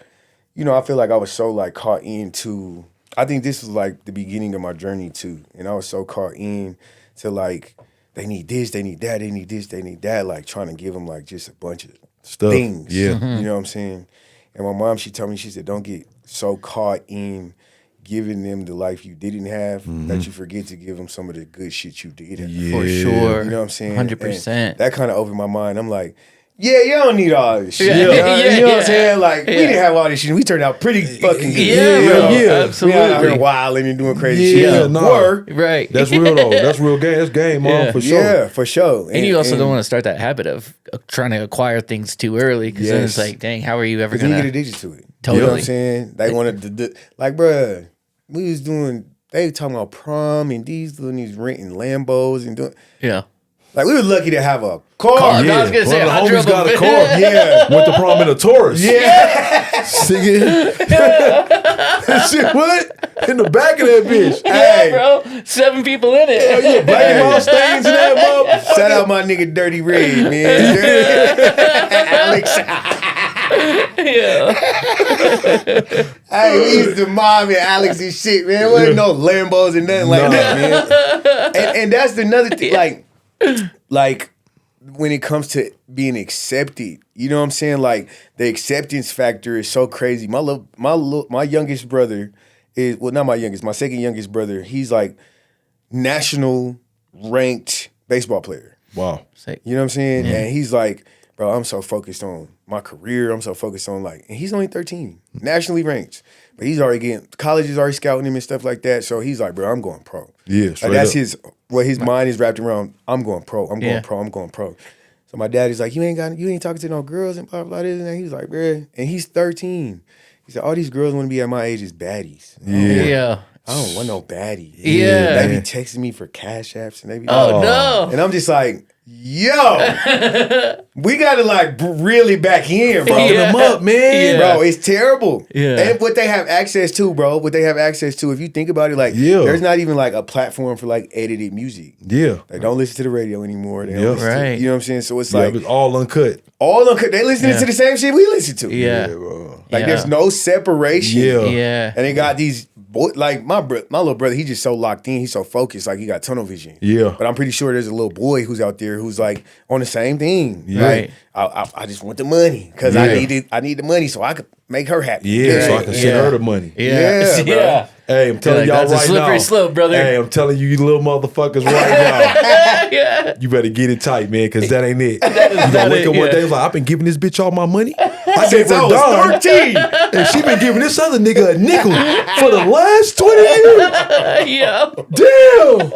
you know, I feel like I was so like caught into. I think this was like the beginning of my journey too, and I was so caught in to like they need this, they need that, they need this, they need that, like trying to give them like just a bunch of Stuff. things. Yeah. You know what I'm saying? And my mom, she told me, she said, don't get so caught in giving them the life you didn't have that you forget to give them some of the good shit you did have. For sure. You know what I'm saying? 100%. And that kind of opened my mind. I'm like, yeah, you don't need all this shit. Yeah. You know, Yeah, you know what yeah. I'm saying? Like, we Yeah. didn't have all this shit. We turned out pretty fucking good. Yeah, You bro. know? Yeah. We out Absolutely. here wilding and doing crazy Yeah, shit. no. Or, Right. That's real though. That's real game. That's game, mom, Yeah. for sure. yeah, for sure. And you also don't want to start that habit of trying to acquire things too early because then it's Yes. like, dang, how are you ever Because then going you get to? addicted to it. Totally. You know what I'm saying? They wanted to do, like, bruh, we was doing, they were talking about prom and these renting Lambos and doing, Yeah. like, we were lucky to have a car. I was gonna say, one of I the drove homies got a a car. Yeah. Went to prom in a Taurus. Yeah. Nigga. Shit, what? In the back of that bitch. Hey. Yeah, bro. 7 people in it. Oh, yeah, black and white stains in that motherfucker. Shout out my nigga Dirty Red, man. Alex. Yeah. Hey, we used to mom and Alex and shit, man. There wasn't no Lambos and nothing like Nah. that, man. And that's another thing, like when it comes to being accepted, you know what I'm saying? Like the acceptance factor is so crazy. My youngest brother is, well, not my youngest, my second youngest brother. He's like national ranked baseball player. Wow. Sick. You know what I'm saying? And he's like, bro, I'm so focused on my career. I'm so focused on like, and he's only 13, nationally ranked. But he's already getting, college is already scouting him and stuff like that. So he's like, bro, I'm going pro. Yeah, Like straight that's up. his mind is wrapped around, I'm going pro, I'm going Yeah. pro, I'm going pro. So my dad is like, you ain't talking to no girls and blah, blah, this and that. He's like, bro, and he's 13. He said, all these girls want to be at my age is baddies. Yeah. I don't want no baddie. Yeah. They be texting me for cash apps and they be Oh, no. and I'm just like, yo, we gotta like really back in, bro. Yeah. Them up, man. Yeah. Bro, it's terrible. Yeah. And what they have access to, bro, what they have access to, if you think about it, like, Yeah. there's not even like a platform for like edited music. Yeah. They don't listen to the radio anymore. They don't Yeah. listen to- Right. you know what I'm saying? So it's Yeah, like, it was all uncut. all of them, they listening to the same shit we listen to. Yeah. bro. Like, Yeah. there's no separation. Yeah. Yeah. And they got these, like, my little brother, he's just so locked in. He's so focused. Like, he got tunnel vision. Yeah. But I'm pretty sure there's a little boy who's out there who's, like, on the same thing. Yeah. Like, I just want the money because Yeah. I need the money so I could make her happy. Yeah, so I can send Yeah. her the money. Yeah. Yeah, bro. Yeah. Hey, I'm telling Like, y'all that's a right slippery now. slope, brother. Hey, I'm telling you little motherfuckers right now. Yeah. You better get it tight, man, because that ain't it. You not gonna wake it, up one yeah. day like, I've been giving this bitch all my money. I gave Since I her was dime, 13. and she been giving this other nigga a nickel for the last 20 years. Yeah. Damn.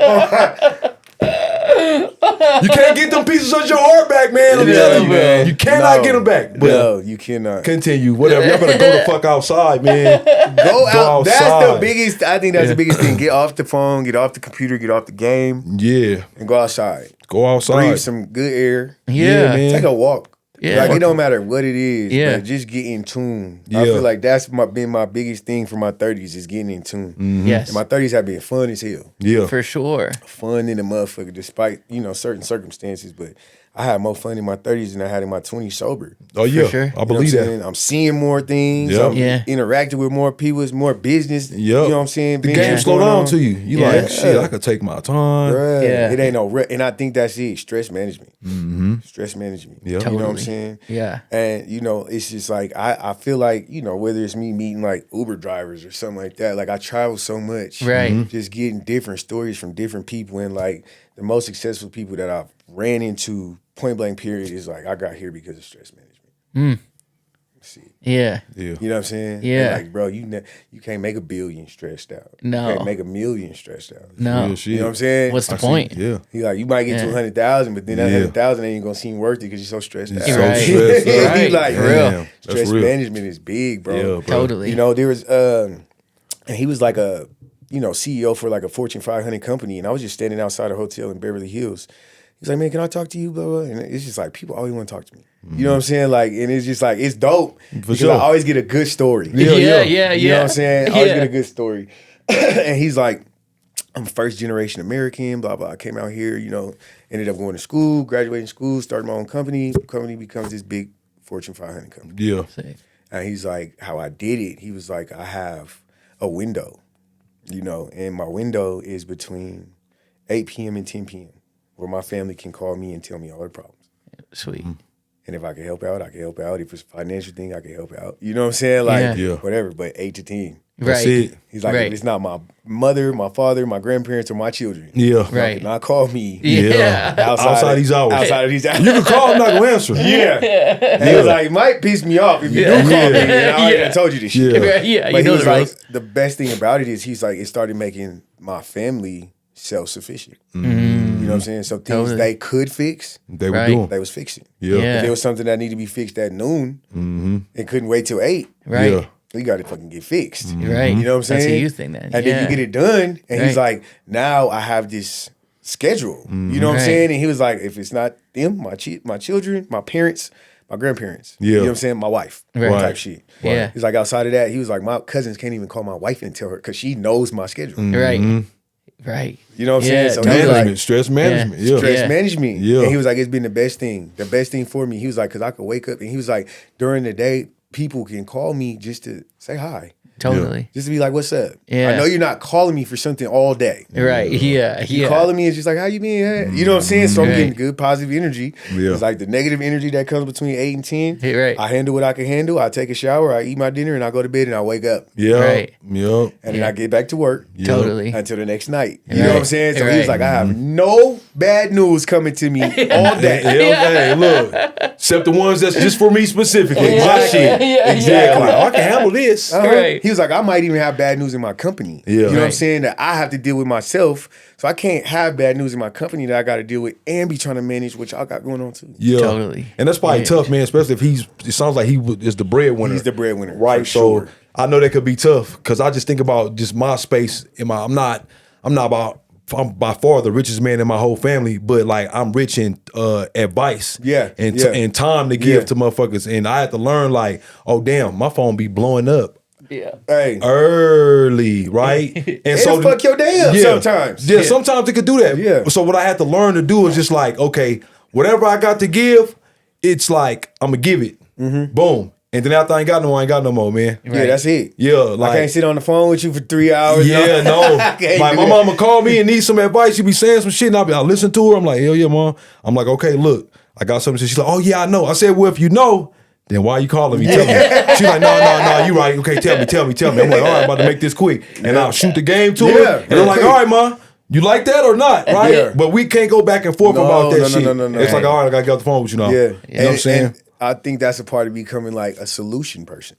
You can't get them pieces of your heart back, man. I'm Yeah, telling you. man. You cannot No. get them back. But No, you cannot. continue. Whatever. Y'all better go the fuck outside, man. Go out. That's the outside. biggest, I think that's the biggest thing. Get off the phone, get off the computer, get off the game, Yeah. and go outside. Go outside. Breathe some good air. Yeah. man. Take a walk. Yeah. Like, it don't matter what it is. Yeah. But just get in tune. I Yeah. feel like that's been my biggest thing for my 30s is getting in tune. Yes. And my 30s have been fun as hell. Yeah. For sure. Fun in the motherfucker, despite, certain circumstances. But I had more fun in my 30s than I had in my 20s sober. Oh yeah, sure. I believe You know what I'm that. saying? I'm seeing more things. Yeah. I'm Yeah. interacting with more people. It's more business. Yep. You know what I'm saying? The Business game slow going down on. to you. You Yeah. like, shit, I could take my time. Bruh, Yeah. it ain't no and I think that's it. Stress management. Mm-hmm. Stress management. Yeah. You know what I'm Totally. saying? Yeah. And it's just like I feel like, whether it's me meeting like Uber drivers or something like that, like I travel so much. Right. Just getting different stories from different people, and like the most successful people that I've ran into, point blank period, is like I got here because of stress management. See. Yeah. Yeah. You know what I'm saying? Yeah. And like, bro, you can't make $1 billion stressed out. No. You can't make $1 million stressed out. No. Real shit. You know what I'm saying? What's the I see. point? Yeah. He like, you might get to Yeah. 100,000, but then that Yeah. 100,000 ain't gonna seem worth it because you're so stressed out. So Right. stressed out. Right. He like, For real. Damn, that's stress real. management is big, bro. Yeah, bro. Totally. There was and he was like a CEO for like a Fortune 500 company, and I was just standing outside a hotel in Beverly Hills. He's like, man, can I talk to you, blah, blah? And it's just like, people always want to talk to me. You know what I'm saying? Like, and it's just like, it's dope because sure. I always get a good story. Yeah. You know what I'm saying? I always Yeah. get a good story. And he's like, I'm first generation American, blah, blah. I came out here, ended up going to school, graduating school, started my own company. Company becomes this big Fortune 500 company. Yeah. See. And he's like, how I did it, he was like, I have a window, and my window is between 8 p.m. and 10 p.m. where my family can call me and tell me all their problems. Sweet. And if I can help out, I can help out. If it's a financial thing, I can help out. You know what I'm saying? Like, Yeah. whatever, but 8 to 10. That's Right. it. He's like, Right. if it's not my mother, my father, my grandparents, or my children, Yeah. Right. not call me Yeah. Outside these hours. Outside of these hours. You can call, I'm not gonna answer. Yeah. And he was like, it might piss me off if you do call me. And I already Yeah. told you this shit. Yeah. Yeah. But You know he was the like, rules. the best thing about it is he's like, it started making my family self-sufficient. You know what I'm saying? So things Totally. they could fix, They were Right. doing. they was fixing. Yeah. Yeah. If there was something that needed to be fixed at noon, it couldn't wait till 8. Right. Yeah. You got to fucking get fixed. Right. You know what I'm saying? That's a you thing then. And yeah. then you get it done, and he's Right. like, now I have this schedule. You know what I'm Right. saying? And he was like, if it's not them, my children, my parents, my grandparents, you know what I'm saying? My wife, Right. type shit. Yeah. He's like, outside of that, he was like, my cousins can't even call my wife and tell her because she knows my schedule. Right. Right. You know what I'm Yeah, saying? So totally. he's Management, like, stress management. Yeah. stress Yeah. management. Yeah. And he was like, it's been the best thing for me. He was like, because I could wake up, and he was like, during the day, people can call me just to say hi. Totally. Just to be like, what's up? Yeah. I know you're not calling me for something all day. Right. Yeah. You Yeah. calling me is just like, how you been? Hey? You know what I'm saying? So I'm Right. getting good positive energy. Yeah. It's like the negative energy that comes between 8 and 10. Yeah, right. I handle what I can handle. I take a shower, I eat my dinner, and I go to bed and I wake up. Yeah. Right. Yeah. And then I get back to work Totally. until the next night. You Right. know what I'm saying? So he was Right. like, I have no bad news coming to me all day. Hey, look. Except the ones that's just for me specifically. My Exactly. shit. Yeah, Exactly. Like, I can handle this. Right. He was like, I might even have bad news in my company. Yeah. You know what I'm Right. saying? That I have to deal with myself. So I can't have bad news in my company that I got to deal with and be trying to manage what y'all got going on too. Yeah. Totally. And that's probably Yeah. tough, man, especially if it sounds like is the breadwinner. He's the breadwinner, Right. for So sure. I know that could be tough because I just think about just my space. I'm by far the richest man in my whole family, but like I'm rich in advice, and time to give to motherfuckers. And I had to learn like, oh damn, my phone be blowing up Yeah. Hey. early, right? And It'll fuck your day up sometimes. Yeah, sometimes it could do that. Yeah. So what I had to learn to do is just like, okay, whatever I got to give, it's like I'm gonna give it. Boom. And then after I ain't got no more, man. Yeah, that's it. Yeah, like I can't sit on the phone with you for 3 hours. yeah, no. I can't Like do my that. mama called me and need some advice. She be saying some shit, and I'll listen to her. I'm like, hell yeah, mom. I'm like, okay, look, I got something to say. She's like, oh yeah, I know. I said, well, if you know, then why are you calling me? Tell me. She's like, no, you right. Okay, tell me. I'm like, all right, I'm about to make this quick. And I'll shoot the game to her. And I'm like, all right, ma, you like that or not? Right? Yeah. But we can't go back and forth No, about that no, shit. no. It's like, all right, I gotta get off the phone with you now. Yeah. You know what I'm saying? And I think that's a part of becoming like a solution person.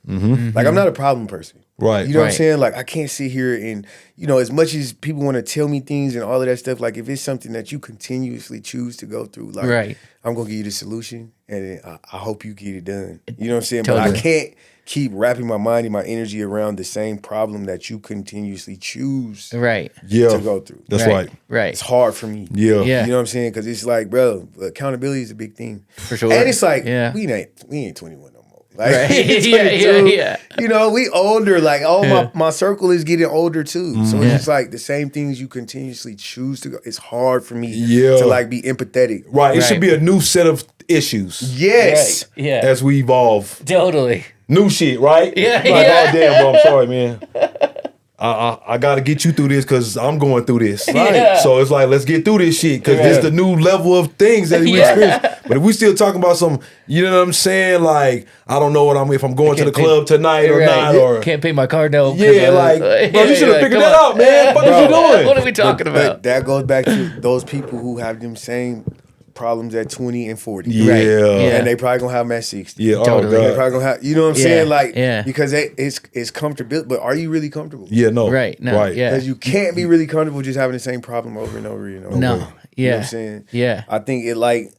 Like I'm not a problem person. Right. You know what I'm Right. saying? Like I can't sit here and, as much as people want to tell me things and all of that stuff, like if it's something that you continuously choose to go through, like Right. I'm going to give you the solution and I hope you get it done. You know what I'm saying? But I Totally. can't keep wrapping my mind and my energy around the same problem that you continuously choose Right. Yeah. to go through. That's right. Right. It's hard for me. Yeah. Yeah. You know what I'm saying? Because it's like, bro, accountability is a big thing. For sure. And it's like, Yeah. we ain't 21 no more. Like, Right. 22, Yeah. You know, we older. Like, my circle is getting older too. So it's just like the same things you continuously choose to go. It's hard for me to like be empathetic. Right. It should be a new set of issues. Yes. Right. Yeah. As we evolve. Totally. New shit, right? Yeah, Like, yeah. oh damn, bro, I'm sorry, man. I got to get you through this because I'm going through this. Right. Yeah. So it's like, let's get through this shit because it's the new level of things that we experience. But if we still talking about some, you know what I'm saying? Like, I don't know if I'm going to the club tonight or not. Or can't pay my car note. Yeah, like, bro, you should have figured that out, man. What are you doing? What are we talking about? But that goes back to those people who have them same problems at 20 and 40. Yeah. Right. Yeah. And they probably gonna have them at 60. Yeah, Totally. oh They God. probably gonna have, you know what I'm saying? Like, Yeah. because it's comfortable, but are you really comfortable? Yeah, no. Right. No. Right. Yeah. Because you can't be really comfortable just having the same problem over and over and over. No. You know Yeah. what I'm saying? Yeah. I think it like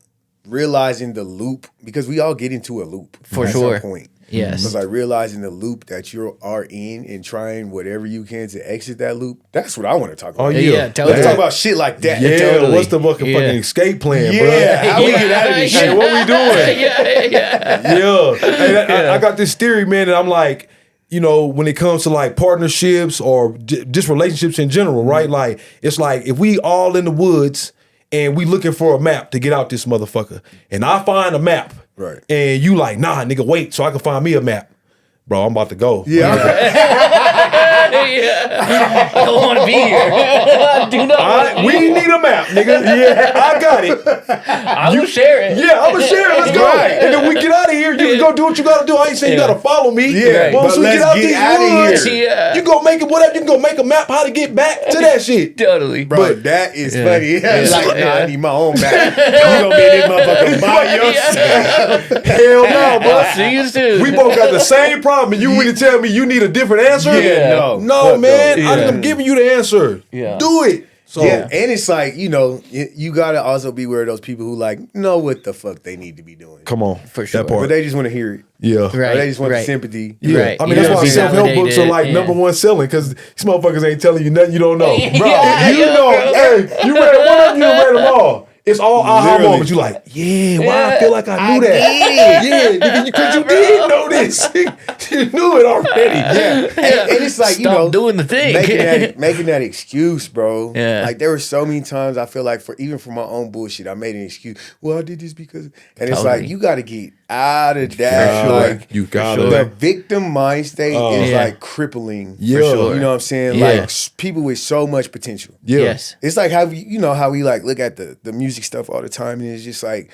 realizing the loop, because we all get into a loop For at sure. some point. Yes. It's like realizing the loop that you are in and trying whatever you can to exit that loop. That's what I want to talk about. Oh, yeah. Yeah, totally. Let's talk about shit like that. Yeah, Totally. what's the fucking escape plan, bro? Yeah, how we get out of this Hey, shit? what we doing? Yeah. Yeah. Hey, I got this theory, man, that I'm like, you know, when it comes to like partnerships or just relationships in general, right? Like, it's like if we all in the woods and we looking for a map to get out this motherfucker, and I find a map, Right. and you like, nah, nigga, wait, so I can find me a map. Bro, I'm about to go. Yeah. I don't want to be here. I do not. We need a map, nigga. Yeah, I got it. I will share it. Yeah, I'm gonna share it. Let's go. Right. And then we get out of here. You can go do what you gotta do. I ain't saying you gotta follow me. Yeah, But once but we let's get out get these outta woods, here. Yeah. you go make it whatever. You can go make a map how to get back to that shit. Totally. Bro, that is Yeah. funny. It's Yeah. like, nah, Yeah. I need my own map. You gonna be in this motherfucker by yourself. Hell no, bro. I'll see you soon. We both got the same problem, and you want to tell me you need a different answer? Yeah, no. No, Fuck man. no. I'm giving you the answer. Yeah. Do it. So, Yeah, and it's like, you know, you gotta also be aware of those people who like know what the fuck they need to be doing. come on. For sure. That part. But they just want to hear it. yeah. Or Right. they just want the right. sympathy. Yeah, Right. I mean You that's gotta why be self-help books are validated, like yeah. number one selling because these motherfuckers ain't telling you nothing you don't know. Bro, Yeah, you yeah, know, bro. hey, you read one of them, you done read them all. It's all aha Literally. moments. You like, yeah, why I Yeah, feel like I knew that. Yeah, because you did know this. You knew it already. Yeah. And it's like, Stop you know, doing the thing. making that excuse, bro. Yeah. Like there were so many times I feel like even for my own bullshit, I made an excuse. Well, I did this because, and it's Totally. like you got to get out of that. For sure. Like You got the it. victim mind state is Yeah. like crippling. Yeah. For sure. You know what I'm saying? Yeah. Like people with so much potential. Yeah. Yes. It's like how you know how we like look at the music stuff all the time, and it's just like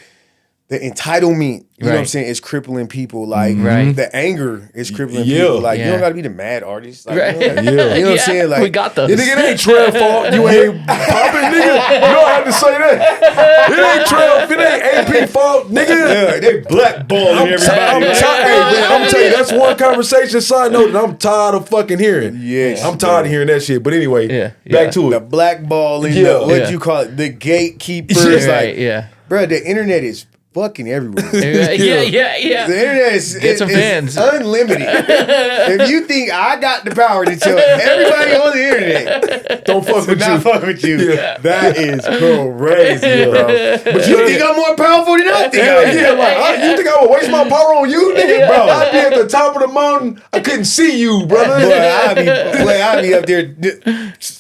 the entitlement. You know what I'm Right. saying? Is crippling people. Like Right. the anger is crippling Yeah. people. Like you Yeah. don't got to be the mad artist. Like, Right. you know, Yeah. you know what I'm Yeah, saying? Like we got those. Yeah, nigga, it ain't Trev fault. You ain't popping, nigga. You don't have to say that. It ain't Trev. It ain't AP fault, nigga. Yeah, they blackballing I'm everybody. tired. Hey, man, I'm telling you, that's one conversation. Side note that I'm tired of fucking hearing. Yes, I'm tired of hearing that shit. But anyway, Yeah, back yeah. to The it. blackballing. Yeah. What Yeah. you call it? The gatekeepers. Right. Like, Yeah. bro, the internet is fucking everywhere. Yeah. The internet is, Get some is fans. unlimited. If you think I got the power to tell everybody on the internet Don't fuck to with not you. fuck with you, Yeah. that is crazy, bro. But you think I'm more powerful than I think I Hell am? yeah, like you think I would waste my power on you, nigga? Bro. I'd be at the top of the mountain. I couldn't see you, brother. I'd be up there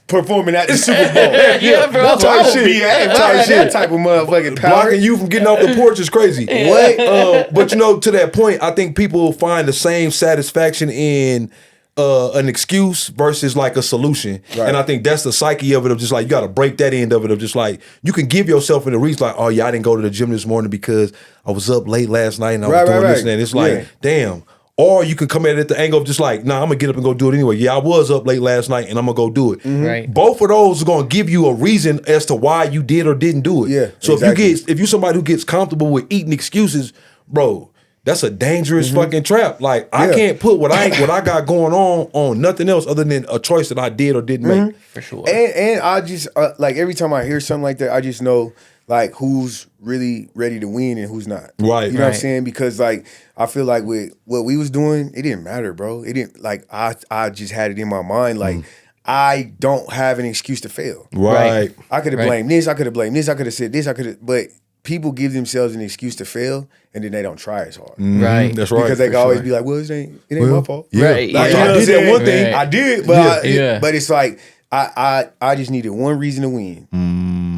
performing at the Super Bowl. Yeah, bro. That So I type would shit. be, hey, if I Type had shit. that type of motherfucking power. Blocking you from getting off the porch is crazy. What? But you know, to that point, I think people find the same satisfaction in an excuse versus like a solution. Right. And I think that's the psyche of it, of just like you gotta break that end of it, of just like you can give yourself in the reason like, oh yeah, I didn't go to the gym this morning because I was up late last night and I was Right, doing right, this and right. that. It's like, Yeah. damn. Or you can come at it at the angle of just like, nah, I'm gonna get up and go do it anyway. Yeah, I was up late last night and I'm gonna go do it. Mm-hmm. Right. Both of those are gonna give you a reason as to why you did or didn't do it. Yeah, So exactly. if you're somebody who gets comfortable with eating excuses, bro, that's a dangerous fucking trap. Like I Yeah. can't put what I got going on nothing else other than a choice that I did or didn't make. For sure. And I just like every time I hear something like that, I just know like who's really ready to win and who's not. Right. You know what I'm Right. saying? Because like I feel like with what we was doing, it didn't matter, bro. It didn't like I just had it in my mind like I don't have an excuse to fail. Right. I could have Right. blamed this, I could have blamed this, I could have said this, I could have, but people give themselves an excuse to fail, and then they don't try as hard. Right. That's right. Because they For can always sure. be like, well, it ain't my fault. Yeah. Right, Like, yeah. I did that one thing. Right. I did, but Yeah. but it's like I just needed one reason to win.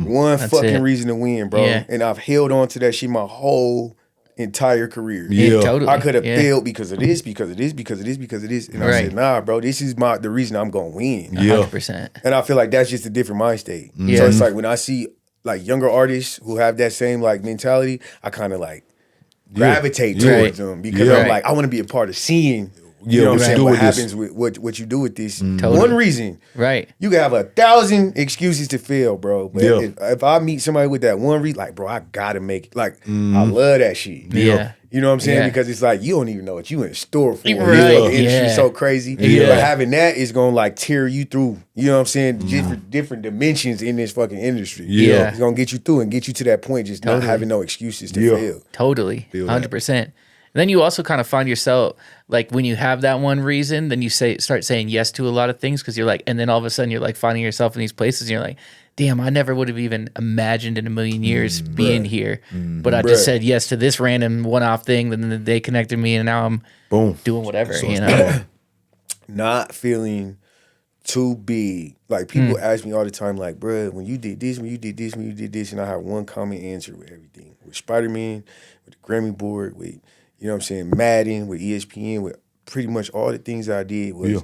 One That's fucking it. reason to win, bro. Yeah. And I've held on to that shit my whole entire career. Yeah. Totally. I could have Yeah. failed because of this, because of this, because of this, because of this. And I Right. said, nah, bro, this is the reason I'm gonna win. Yeah. 100%. And I feel like that's just a different mind state. Yeah. So it's like when I see like younger artists who have that same like mentality, I kind of like gravitate Yeah. towards them because Yeah. I'm like, I want to be a part of seeing. Yeah, You know what what I'm you saying? do What with this. happens with what you do with this? Totally. One reason. Right. You can have 1,000 excuses to fail, bro. But Yeah. if I meet somebody with that one reason, like, bro, I gotta make it. Like, I love that shit. Yeah. You know what I'm saying? Yeah. Because it's like you don't even know what you in store for. Right. The industry's Yeah. so crazy. Yeah. But having that is gonna like tear you through. You know what I'm saying? Different dimensions in this fucking industry. Yeah. It's gonna get you through and get you to that point, just not Totally. having no excuses to Yeah. fail. Totally. Feel that. 100%. And then you also kind of find yourself like when you have that one reason, then you start saying yes to a lot of things because you're like, and then all of a sudden you're like finding yourself in these places and you're like, damn, I never would have even imagined in a million years being here. But I just Bruh. said yes to this random one-off thing. Then they connected me and now I'm Boom. doing whatever, So you it's know? Not feeling too big. Like people ask me all the time, like, bruh, when you did this, when you did this, when you did this, and I have one common answer with everything. With Spider-Man, with the Grammy board, with, you know what I'm saying, Madden, with ESPN, with pretty much all the things I did was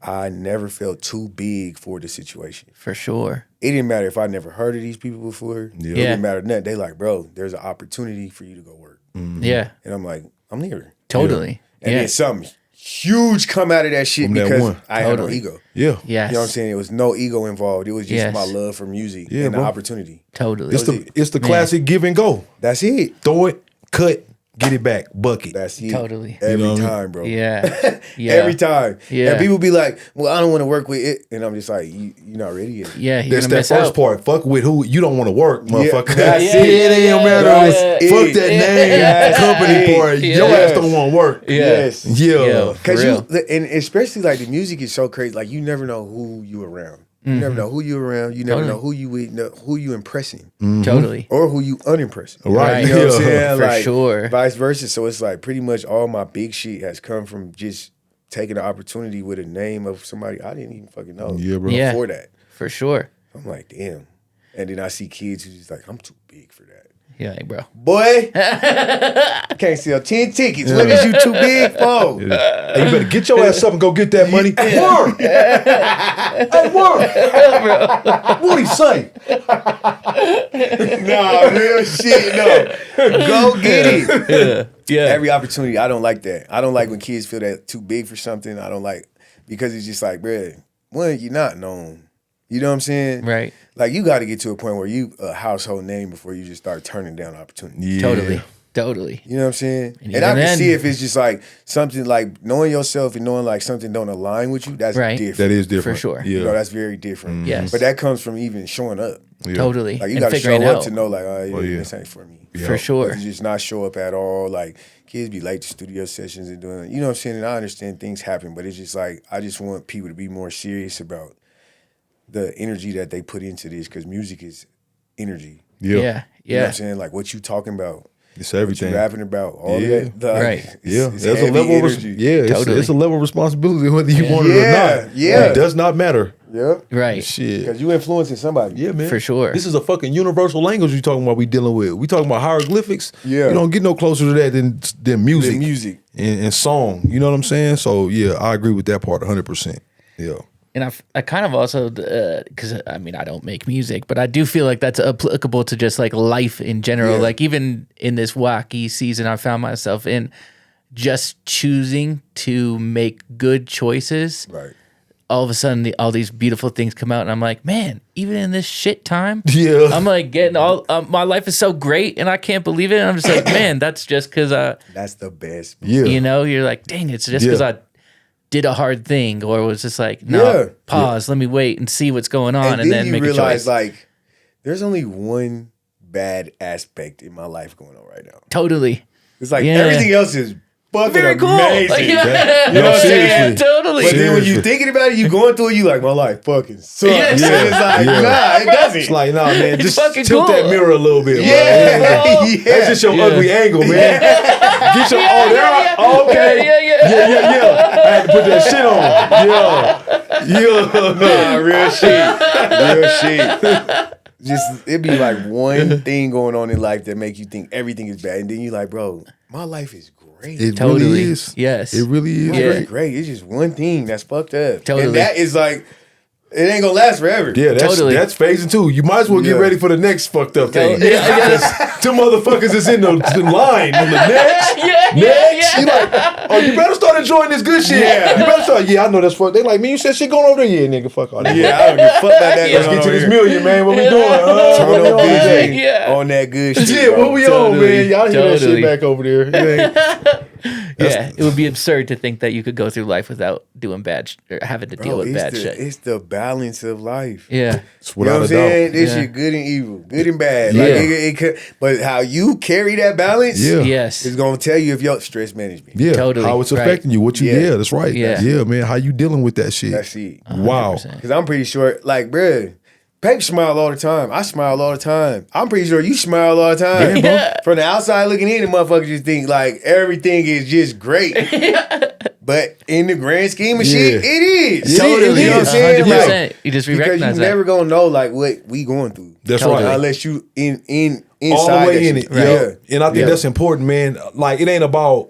I never felt too big for the situation. For sure. It didn't matter if I never heard of these people before. It Yeah. didn't matter nothing. They like, bro, there's an opportunity for you to go work. Yeah. And I'm like, I'm there. Totally. And yeah. then something huge come out of that shit From that because one. I had no Totally. ego. Yeah. Yes. You know what I'm saying? It was no ego involved. It was just Yes. my love for music Yeah, and bro. the opportunity. Totally. It's the classic give and go. That's it. Throw it, cut, get it back, bucket. That's it. Totally. Every You know what I mean? time, bro. Yeah. Yeah. Every time. Yeah. And people be like, well, I don't want to work with it. And I'm just like, you're not ready yet. Yeah. You're That's gonna that miss first out. part. Fuck with who you don't want to work, motherfucker. that's it. it. It ain't matter. That's Fuck it. that name, That's company it. part. Your Yes. ass don't want to work. Yeah. Yes. Yeah. Yo, for Because real. and especially like the music is so crazy. Like you never know who you around. You never know who you around. You never Totally. know who you with, who you impressing. Totally. Or who you unimpressing. Right. You know what I'm Yeah. saying? For like, sure. Vice versa. So it's like pretty much all my big shit has come from just taking the opportunity with a name of somebody I didn't even fucking know. Yeah, bro. Yeah. Before that. For sure. I'm like, damn. And then I see kids who's just like, I'm too big for that. Yeah, like, bro. Boy, can't sell 10 tickets. What is you too big for? Hey, you better get your ass up and go get that money. Work. Hey, work. What he say? Nah, real shit, no. Go get it. Yeah. Every opportunity, I don't like that. I don't like when kids feel that too big for something. I don't like, because it's just like, bruh, one, you're not known. You know what I'm saying? Right. Like, you got to get to a point where you a household name before you just start turning down opportunities. Yeah. Totally. Totally. You know what I'm saying? And And I even can then- see if it's just like something like knowing yourself and knowing like something don't align with you, that's Right. different. That is different. For sure. Yeah. You know, that's very different. Yes. But that comes from even showing up. Yeah. Totally. Like, you And got to show figuring up out. to know, like, oh, yeah. this ain't for me. For sure. But you just not show up at all. Like, kids be late to studio sessions and doing, you know what I'm saying? And I understand things happen, but it's just like, I just want people to be more serious about the energy that they put into this, because music is energy. Yeah. Yeah. You know what Yeah. I'm saying? Like, what you talking about, It's what you everything. rapping about, all Yeah. that. The, Right. Yeah, it's there's a heavy level of energy. Totally. it's a level of responsibility whether you want it or Yeah, not. yeah. It does not matter. Yep. Right. Shit. Because you influencing somebody. Yeah, man. For sure. This is a fucking universal language we talking about. We dealing with. We talking about hieroglyphics. Yeah. You don't get no closer to that than music, The music. and song. You know what I'm saying? So yeah, I agree with that part 100%. Yeah. And I kind of also, because I mean, I don't make music, but I do feel like that's applicable to just like life in general. Yeah. Like even in this wacky season I found myself in, just choosing to make good choices. Right. All of a sudden, all these beautiful things come out, and I'm like, man, even in this shit time, Yeah. I'm like getting all, my life is so great, and I can't believe it. And I'm just like, man, that's just because That's the best. Yeah. you know, you're like, dang, it's just because Yeah. I did a hard thing, or was just like, no, Yeah. pause, let me wait and see what's going on, and then you make realize, a choice. like, there's only one bad aspect in my life going on right now. Totally. It's like Yeah. everything else is fucking very cool. amazing. Like, yeah. That- You know what I'm seriously. saying? Totally. But then when you Seriously. thinking about it, you going through it, you like, my life fucking sucks. Yeah. And it's like, Yeah. nah, it doesn't. It's like, nah, man, It's just fucking tilt cool. that mirror a little bit, yeah, bro. yeah. That's just your Yeah. ugly angle, man. Get your okay. Yeah. Yeah. I had to put that shit on. Yeah. Nah, real shit. Just it'd be like one thing going on in life that make you think everything is bad, and then you like, bro, my life is great. It Totally. really is. Yes. It really is. My Yeah. life is great. It's just one thing that's fucked up, Totally. and that is like, it ain't gonna last forever. Yeah, Totally. that's phasing too. You might as well get Yeah. ready for the next fucked up thing. Yeah. Two motherfuckers is in the line. On the next. Yeah. You like, oh, you better start enjoying this good shit. Yeah. You better start. Yeah, I know that's fuck. They like, man, you said shit going over there. Yeah, nigga, fuck all that. Yeah, I don't give a fuck about that. Let's going get to on this here. million, man. What we doing? Turn What we on on today? vision Yeah. on that good shit. Yeah, bro. what we on, Totally. man? Y'all hear that Totally. shit back over there. It ain't- Yeah, it would be absurd to think that you could go through life without doing bad or having to deal Bro, with bad it's shit. It's the balance of life. Yeah. It's You know without what I'm a doubt. saying? This Yeah. shit good and evil, good and bad. Yeah. Like it could, but how you carry that balance, Yeah. Yes. is gonna tell you if your stress management. Yeah, Totally. how it's Right. affecting you, what you, Yeah. yeah, that's right. Yeah. Yeah, man, how you dealing with that shit? That's it. Wow. 100%. Because I'm pretty sure, like, bruh, Pape smile all the time. I smile all the time. I'm pretty sure you smile all the time. Yeah, bro. From the outside looking in, the motherfuckers just think like everything is just great. But in the grand scheme of shit, Yeah. it is. Totally. You know what I'm saying? 100%. Like, You just because you recognize that. never gonna know like what we going through. That's Totally. right. Unless you inside All the way that in shit. it. Right. Yeah. And I think Yeah. that's important, man. Like it ain't about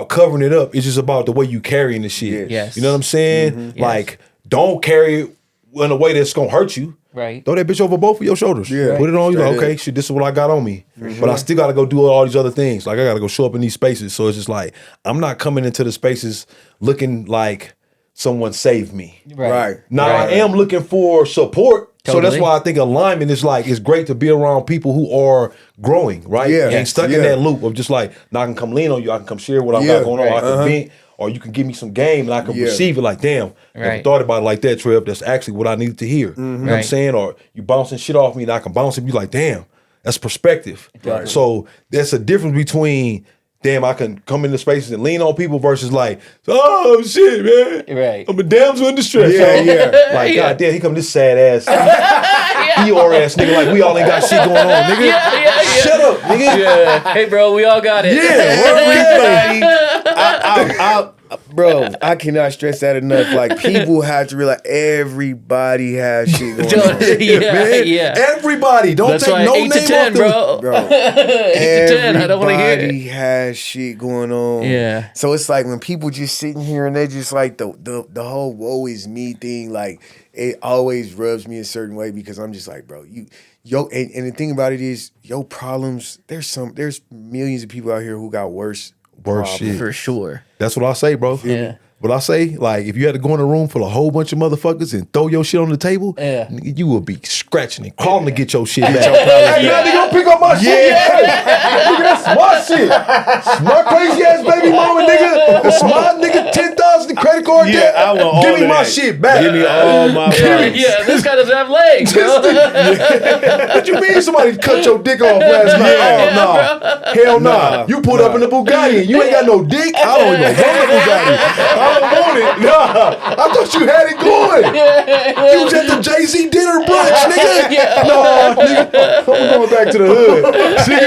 covering it up. It's just about the way you carrying the shit. Yes. You know what I'm saying? Yes. Like, don't carry it in a way that's gonna hurt you. Right. Throw that bitch over both of your shoulders. Yeah. Put it on you. Straight Like, okay, up. shit, this is what I got on me. But I still gotta go do all these other things. Like I gotta go show up in these spaces. So it's just like I'm not coming into the spaces looking like someone saved me. Right. Now Right. I am looking for support. So Totally. that's why I think alignment is like it's great to be around people who are growing, right? Yeah. You ain't stuck in Yeah. that loop of just like, now I can come lean on you, I can come share what I Yeah. got going on, Right. I can vent, or you can give me some game and I can Yeah. receive it like, damn, I never Right. thought about it like that, Trev. That's actually what I needed to hear. You know what I'm Right. saying? Or you bouncing shit off me and I can bounce and be like, damn, that's perspective. Right. So there's a difference between damn, I can come into spaces and lean on people versus like, oh shit, man. Right. I'm a damsel in distress. Yeah, y'all. yeah. Like, Yeah. goddamn, he come this sad ass Eeyore ass nigga, like we all ain't got shit going on, nigga. Yeah. Shut up, nigga. Yeah. Hey, bro, we all got it. Yeah, Everybody, bro, I cannot stress that enough. Like people have to realize everybody has shit going on. Yeah. Everybody, don't That's take why no 8 to name 10, off the bro. Bro, 8 to 10. I don't want to hear everybody it. has shit going on. Yeah. So it's like when people just sitting here and they just like the whole woe is me thing, like it always rubs me a certain way because I'm just like, bro, and the thing about it is your problems, there's millions of people out here who got worse shit. For sure. That's what I say, bro. Yeah. What I say, like, if you had to go in a room full of a whole bunch of motherfuckers and throw your shit on the table, Yeah. nigga, you would be scratching and crawling to get your shit back. your problems Hey, back. man, nigga, pick up my shit. Nigga, that's my shit. It's my crazy ass baby mama, nigga. It's my nigga 10,000 credit card Yeah, debt. I want all Give me of my that. shit back. Give me all my problems. Yeah, this guy doesn't have legs, bro. What you mean somebody cut your dick off last night? Yeah. Oh, no. Hell no. Nah. You pulled up in the Bugatti and you ain't got no dick? I don't even want the Bugatti. I don't want it. Nah. I thought you had it going. You was at the Jay-Z dinner brunch, nigga. No, nigga. I'm going back to the hood. See?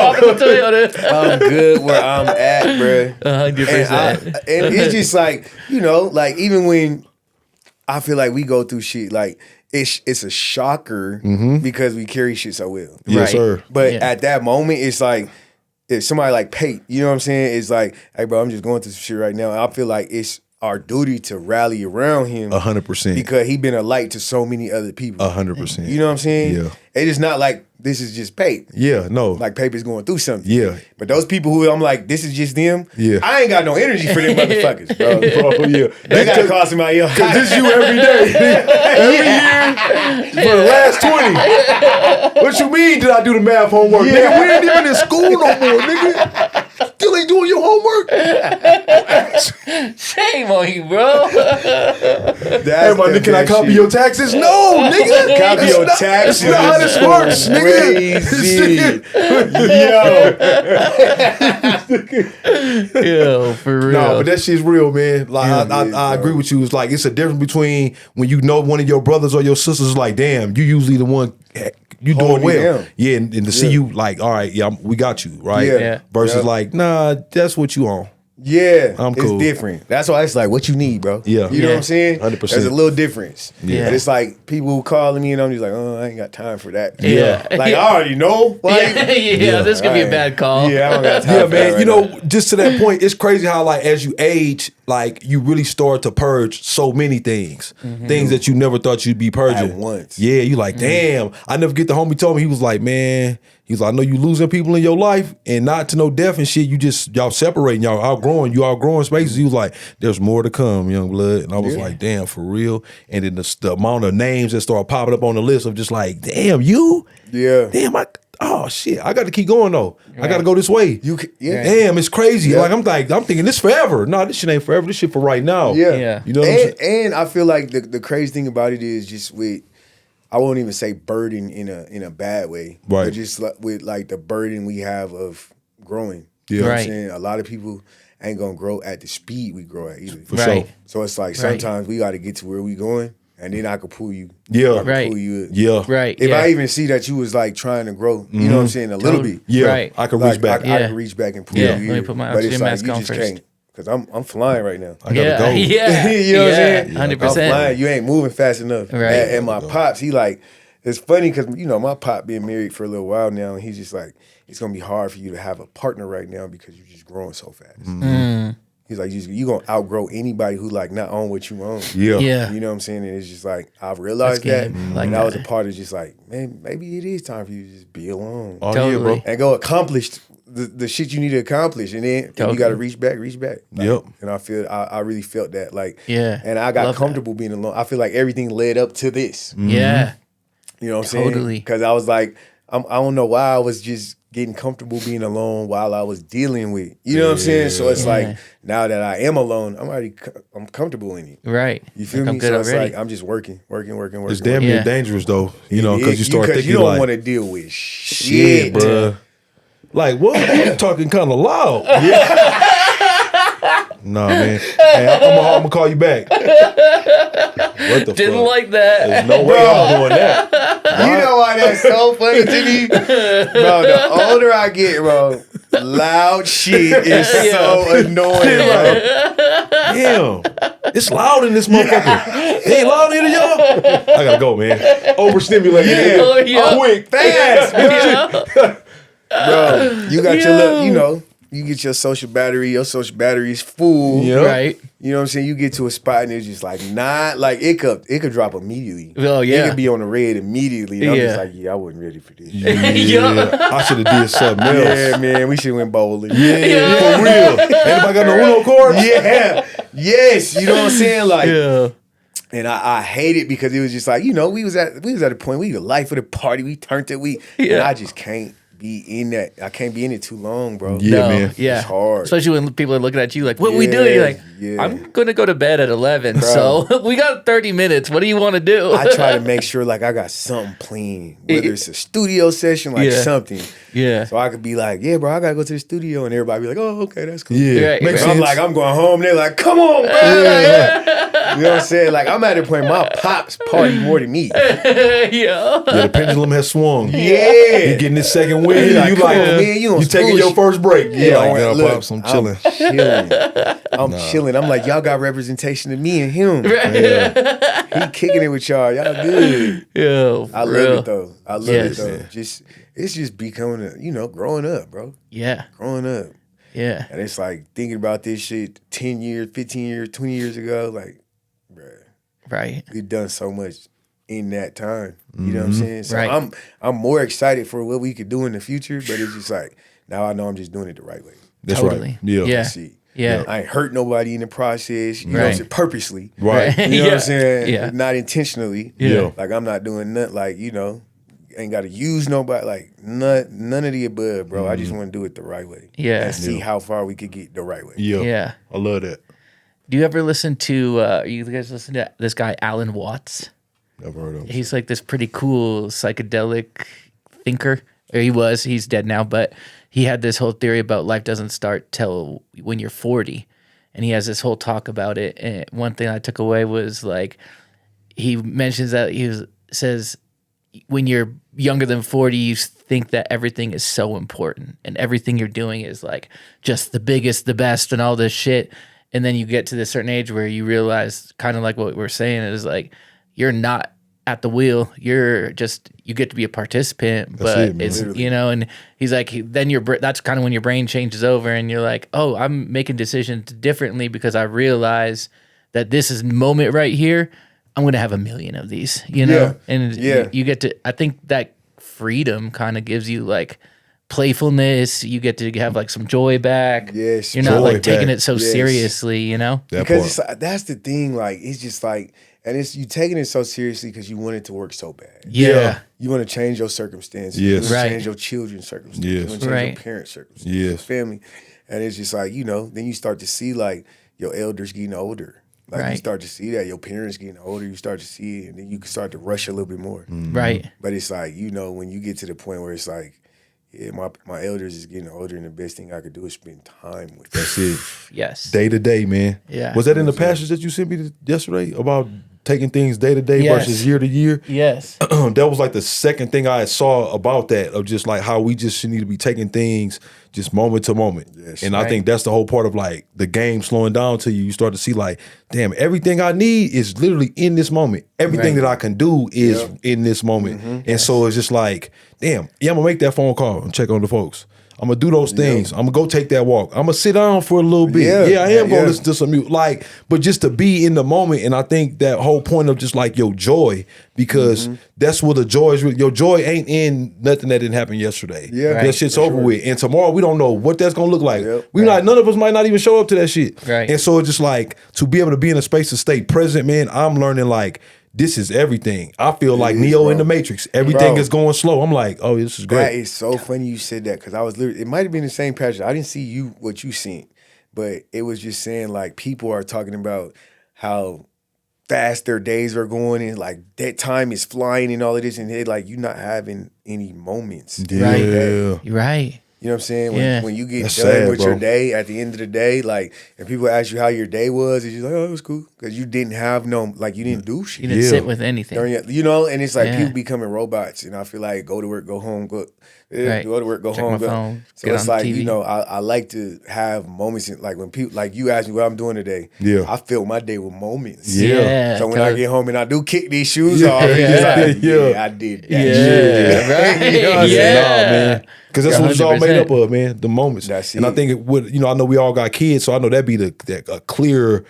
I'm good where I'm at, bro. 100%. And it's just like, you know, like even when I feel like we go through shit, like it's a shocker because we carry shit so well. Yes, Right. sir. But Yeah. at that moment, it's like if somebody like Pape, you know what I'm saying? It's like, hey, bro, I'm just going through some shit right now. And I feel like it's our duty to rally around him 100%. because he been a light to so many other people. 100%. You know what I'm saying? Yeah. It's just not like this is just Pape. Yeah, no. Like Pape is going through something. Yeah. But those people who I'm like, this is just them. Yeah. I ain't got no energy for them motherfuckers, bro. Bro, yeah. They gotta call somebody else. Cause this you every day. Every year for the last 20. What you mean did I do the math homework? Nigga, we ain't even in school no more, nigga. Still ain't doing your homework. Shame on you, bro. Hey, my nigga, can I copy your taxes? No, nigga. Copy your taxes. That's not how this works, nigga. Crazy. Yo, for real. No, but that shit's real, man. Like I agree with you. It's like it's a difference between when you know one of your brothers or your sisters is like, damn, you usually the one you doing Holding well. down. Yeah, and to see you like, all right, yeah, we got you, right? Yeah. Versus like, nah, that's what you on. Yeah, I'm cool. It's different. That's why it's like, what you need, bro. Yeah. You know what I'm saying? 100%. There's a little difference. Yeah. But it's like people who calling me and I'm just like, oh, I ain't got time for that. Yeah. Like, I already know. Like, yeah, this could be a Right. bad call. Yeah, I don't got time Yeah, for that man. right You know, now. just to that point, it's crazy how like as you age, like you really start to purge so many things, things that you never thought you'd be purging At once. Yeah, you like, damn. I never get the homie told me he was like, man, he's like, I know you losing people in your life, and not to no death and shit. You just y'all separating, y'all outgrowing spaces. He was like, there's more to come, young blood, and I was like, damn, for real. And then the amount of names that started popping up on the list of just like, damn, you, Yeah. damn, oh shit, I got to keep going though. I got to go this way. Yeah. Damn, it's crazy. Yeah. Like I'm thinking this forever. No, this shit ain't forever. This shit for right now. Yeah. Yeah. You know what I'm saying? And I feel like the crazy thing about it is just with, I won't even say burden in a bad way, Right. but just with like the burden we have of growing. Yeah. You know what I'm Right. saying? A lot of people ain't gonna grow at the speed we grow at either. For Right. sure. So it's like sometimes we got to get to where we going, and then I could pull you. Yeah. I could Right. Pull you. Yeah. Right. If yeah. I even see that you was like trying to grow, you know what I'm saying, a little Totally. bit. Yeah. Right. I can Like, reach back. I Yeah. can reach back and pull Yeah, you. let me here. put my But it's oxygen like mask you on just first. can't, because I'm flying right now. I gotta go. Yeah. You know what I'm saying? 100%. I'm flying. You ain't moving fast enough. Right. And my pops, he like, it's funny because, you know, my pop been married for a little while now, and he's just like, it's going to be hard for you to have a partner right now because you're just growing so fast. He's like, you going to outgrow anybody who like not own what you own. Yeah. Yeah. You know what I'm saying? And it's just like, I've realized That's that. game. Like and that was that. a part of just like, man, maybe it is time for you to just be alone. Oh yeah, Totally. bro. And go accomplish the shit you need to accomplish. And then Totally. you got to reach back. Like, Yep. And I really felt that. Like, Yeah. and I got Love comfortable being alone. I feel like everything led up to this. Yeah. You know what I'm saying? Totally. Because I was like, I don't know why I was just getting comfortable being alone while I was dealing with, you know what I'm saying? So it's like, now that I am alone, I'm comfortable in it. Right. You feel Like, me? I'm good So it's already. like, I'm just working. It's damn near Yeah. dangerous though, you know, because you start Because thinking you don't like, want to deal with shit, shit, bruh. Like, what? You talking kind of loud. Nah, man. Hey, I'm gonna call you back. What the Didn't fuck? like that. There's no way I'm doing that. You know why that's so funny to me? Bro, the older I get, bro, loud shit is so annoying, bro. Damn. It's loud in this motherfucker. It ain't loud in y'all. I gotta go, man. Overstimulated. Oh, yeah. Quick. Fast, bro. Yeah. Bro, you got your little, you know, you get your social battery is full. Yeah. Right. You know what I'm saying? You get to a spot and it's just like not like it could drop immediately. Oh, It yeah. could be on the red immediately. And I'm just Yeah. like, yeah, I wasn't ready for this. Yeah. I should have did something else. Yeah, man, we should have went bowling. Yeah, for real. Anybody got no Uno cards? Yeah. Yes. You know what I'm saying? Like, Yeah. and I hate it because it was just like, you know, we was at a point, we the life of the party, we turned it, and Yeah. I just can't be in that. I can't be in it too long, bro. Yeah, No, man. Yeah. It's hard. Especially when people are looking at you like, what we doing? You're like, Yeah. I'm going to go to bed at 11. So we got 30 minutes. What do you want to do? I try to make sure like I got something planned, whether it's a studio session, like Yeah. something. Yeah. So I could be like, yeah, bro, I gotta go to the studio, and everybody be like, oh, okay, that's cool. Yeah. Right, Makes right. I'm sense. like, I'm going home. They're like, come on, bro. You know what I'm saying? Like, I'm at a point, my pops party more than me. yeah. Yeah, the pendulum has swung. Yeah. You getting this second win. He like, You come like, on, man, you on you taking school your shit. first break. Yeah, like, I'm nah, pops, I'm chilling. I'm chilling. I'm like, y'all got representation of me and him. He kicking it with y'all. Y'all good. Yeah. I love real. it though. I love Yes. it though. It's just becoming growing up, bro. Yeah. Growing up. Yeah. And it's like thinking about this shit 10 years, 15 years, 20 years ago, like, bruh, Right. we've done so much in that time. You know what I'm saying? So Right. I'm more excited for what we could do in the future, but it's just like, now I know I'm just doing it the right way. That's Totally. right. Yeah. Yeah. See. Yeah. I ain't hurt nobody in the process, you know what I'm Right. saying, purposely. Right. You know what Yeah. I'm saying? Yeah. Not intentionally. Yeah. Like I'm not doing nothing like, ain't got to use nobody. Like none of the above, bro. I just want to do it the right way. Yeah. And see how far we could get the right way. Yeah. I love that. Do you ever listen to, you guys listen to this guy, Alan Watts? Never heard of him. He's like this pretty cool psychedelic thinker. Or he's dead now, but he had this whole theory about life doesn't start till when you're 40. And he has this whole talk about it. And one thing I took away was like, he mentions that says when you're younger than 40, you think that everything is so important and everything you're doing is like just the biggest, the best, and all this shit. And then you get to this certain age where you realize, kind of like what we're saying, is like you're not at the wheel. You get to be a participant, but it's Literally. and he's like, then that's kind of when your brain changes over and you're like, oh, I'm making decisions differently because I realize that this is moment right here. I'm going to have a million of these, and you get to, I think that freedom kind of gives you like playfulness. You get to have like some joy back. Yes. You're not joy like taking back. it so Yes. seriously, That Because part. that's the thing. Like, it's just like, and it's you taking it so seriously because you want it to work so bad. Yeah. You want to change your circumstances. Yes. You want to Right. change your children's circumstances. Yes. You want to change Right. your parents' circumstances. Yes. Your family. And it's just like, then you start to see like your elders getting older. Like you Right. start to see that your parents getting older, you start to see it, and then you can start to rush a little bit more. Right. But it's like, when you get to the point where it's like, yeah, my elders is getting older, and the best thing I could do is spend time with them. That's it. Yes. Day to day, man. Yeah. Was that in the passage that you sent me yesterday about taking things day to day Yes. versus year to year? Yes. That was like the second thing I saw about that, of just like how we just need to be taking things just moment to moment. Yes. And I think that's the whole part of like the game slowing down to you. You start to see like, damn, everything I need is literally in this moment. Everything that I can do is in this moment. And so it's just like, damn, yeah, I'm gonna make that phone call and check on the folks. I'm gonna do those things. I'm gonna go take that walk. I'm gonna sit down for a little bit. Yeah. Yeah, I am gonna Yeah. listen to some music. Like, but just to be in the moment, and I think that whole point of just like your joy, because that's what the joy is. Your joy ain't in nothing that didn't happen yesterday. Yeah. That Right, shit's for over sure. with. And tomorrow we don't know what that's gonna look like. Yep. None of us might not even show up to that shit. Right. And so it's just like to be able to be in a space to stay present, man. I'm learning like this is everything. I feel like is, Neo in bro. the Matrix. Everything Bro. is going slow. I'm like, oh, this is That great. is so funny you said that because I was literally, it might have been the same passage. I didn't see what you seen, but it was just saying like people are talking about how fast their days are going and like that time is flying and all of this, and they like you not having any moments. Right. Yeah. You're right. You know what I'm saying? Yeah. When you get That's done sad, with bro. your day, at the end of the day, like, and people ask you how your day was, and you're like, oh, it was cool. Because you didn't have you didn't do shit. You didn't sit with anything. And it's like Yeah. people becoming robots, and I feel like go to work, go home, go Right. to work, go Check home. my Go. phone, So get it's on like TV. I like to have moments like when people like you ask me what I'm doing today. Yeah. I fill my day with moments. Yeah. So when I get home and I do kick these shoes Yeah. off, it's just like, Yeah. yeah, I did that. Yeah. shit. Right. You know what I'm saying? Yeah. Nah, man. Because that's what it's all made 100%. up of, man. The moments. That's and I it. think it would, I know we all got kids, so I know that'd be a clear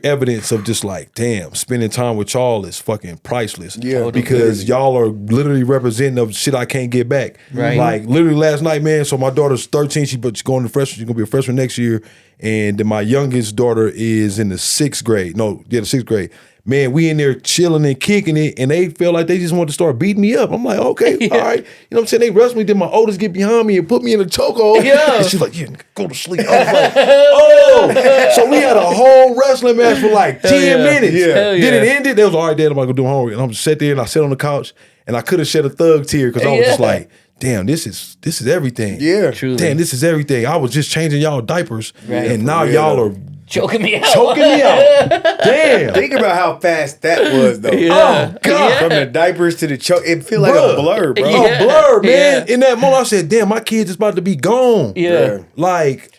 evidence of just like, damn, spending time with y'all is fucking priceless. Yeah. Totally. Because y'all are literally representing of shit I can't get back. Right. Like literally last night, man. So my daughter's 13, she's going to freshman. She's gonna be a freshman next year. And then my youngest daughter is in the 6th grade. No, yeah, the 6th grade. Man, we in there chilling and kicking it, and they felt like they just wanted to start beating me up. I'm like, okay, all right. You know what I'm saying? They wrestled me, then my oldest get behind me and put me in a chokehold. Yeah. And she's like, yeah, go to sleep. I was like, oh. So we had a whole wrestling match for like 10 yeah. minutes. Yeah. Hell Then it yeah. ended. They was all right, Dad, I'm gonna go do homework. And I'm just sat there and I sat on the couch and I could have shed a thug tear because I was just Yeah. like, damn, this is everything. Yeah. Truly. Damn, this is everything. I was just changing y'all diapers, Right. and now For real, y'all though. are Choking me out. choking me out. Damn. Think about how fast that was, though. Yeah. Oh, God. From the diapers to the choke, it feel like a Bruh. blur, bro. Yeah. A blur, man. Yeah. In that moment, I said, damn, my kid's is about to be gone. Yeah. Bruh. Like,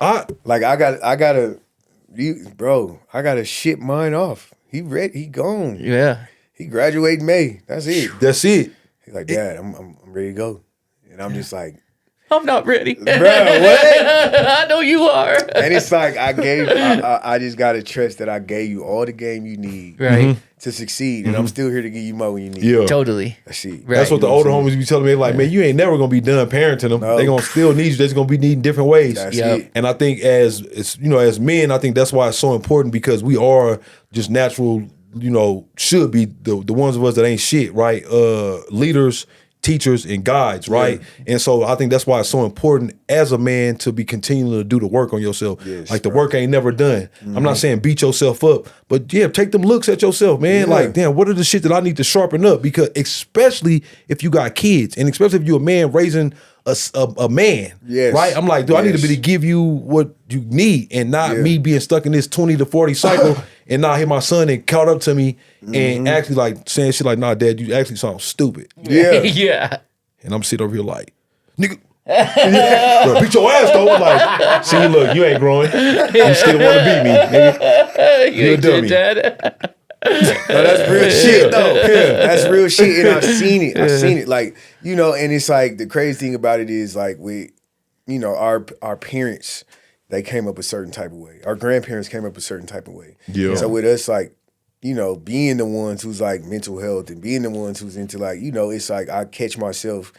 Like I gotta ship mine off. He gone. Yeah. He graduated May. That's it. that's it. He's like, Dad, I'm ready to go. And I'm just like, I'm not ready. bro, what? I know you are. And it's like I just gotta trust that I gave you all the game you need Right. to succeed, and I'm still here to give you more when you need. Yeah. Totally. That's it. Right. That's what the You know older I'm homies be telling me. Like, man, you ain't never gonna be done parenting them. No. They gonna still need you. They're gonna be needing different ways. That's Yep. it. And I think as men, I think that's why it's so important, because we are just natural, should be the ones of us that ain't shit, right? Leaders teachers and guides, right? And so I think that's why it's so important as a man to be continuing to do the work on yourself. Yes, like the work ain't never done. I'm not saying beat yourself up, but yeah, take them looks at yourself, man. Like, damn, what are the shit that I need to sharpen up? Because especially if you got kids, and especially if you're a man raising a man, right? I'm like, I need to be to give you what you need, and not me being stuck in this 20 to 40 cycle, and not hit my son and caught up to me and actually like saying shit like, nah, dad, you actually sound stupid. Yeah. And I'm sitting over here like, nigga, bro, beat your ass though. Like, see, look, you ain't growing. You still want to beat me, nigga. You a dummy. Dad. No, that's real shit though. That's real shit, and I've seen it. I've seen it. Like, you know, and it's like the crazy thing about it is like you know, our parents, they came up a certain type of way. Our grandparents came up a certain type of way. Yeah. So with us, like, you know, being the ones who's like mental health and being the ones who's into like, you know, it's like I catch myself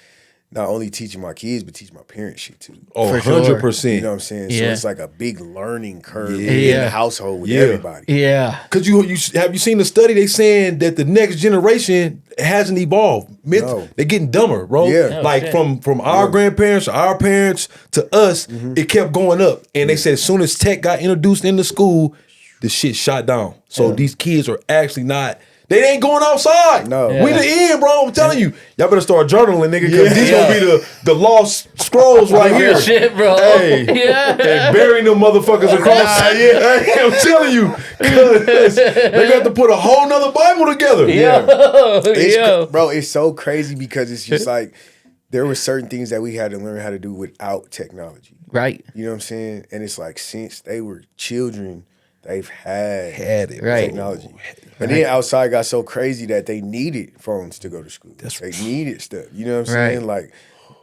not only teaching my kids, but teaching my parents shit too. Oh, For sure. 100%. You know what I'm saying? So it's like a big learning curve in Yeah. the household with everybody. Yeah. Because you have you seen the study? They saying that the next generation hasn't evolved. No. They're getting dumber, bro. Yeah. Like from our grandparents, our parents to us, it kept going up. And they said as soon as tech got introduced into school, the shit shot down. So these kids are actually not. They ain't going outside. No. We the end, bro. I'm telling you. Y'all better start journaling, nigga, because these gonna be the lost scrolls right here. Shit, bro. Hey, and burying them motherfuckers across. I'm telling you, cause they got to put a whole nother Bible together. Bro, it's so crazy because it's just like there were certain things that we had to learn how to do without technology. Right. You know what I'm saying? And it's like since they were children, they've had it, right. technology. And then outside got so crazy that they needed phones to go to school. They needed stuff. You know what I'm saying? Like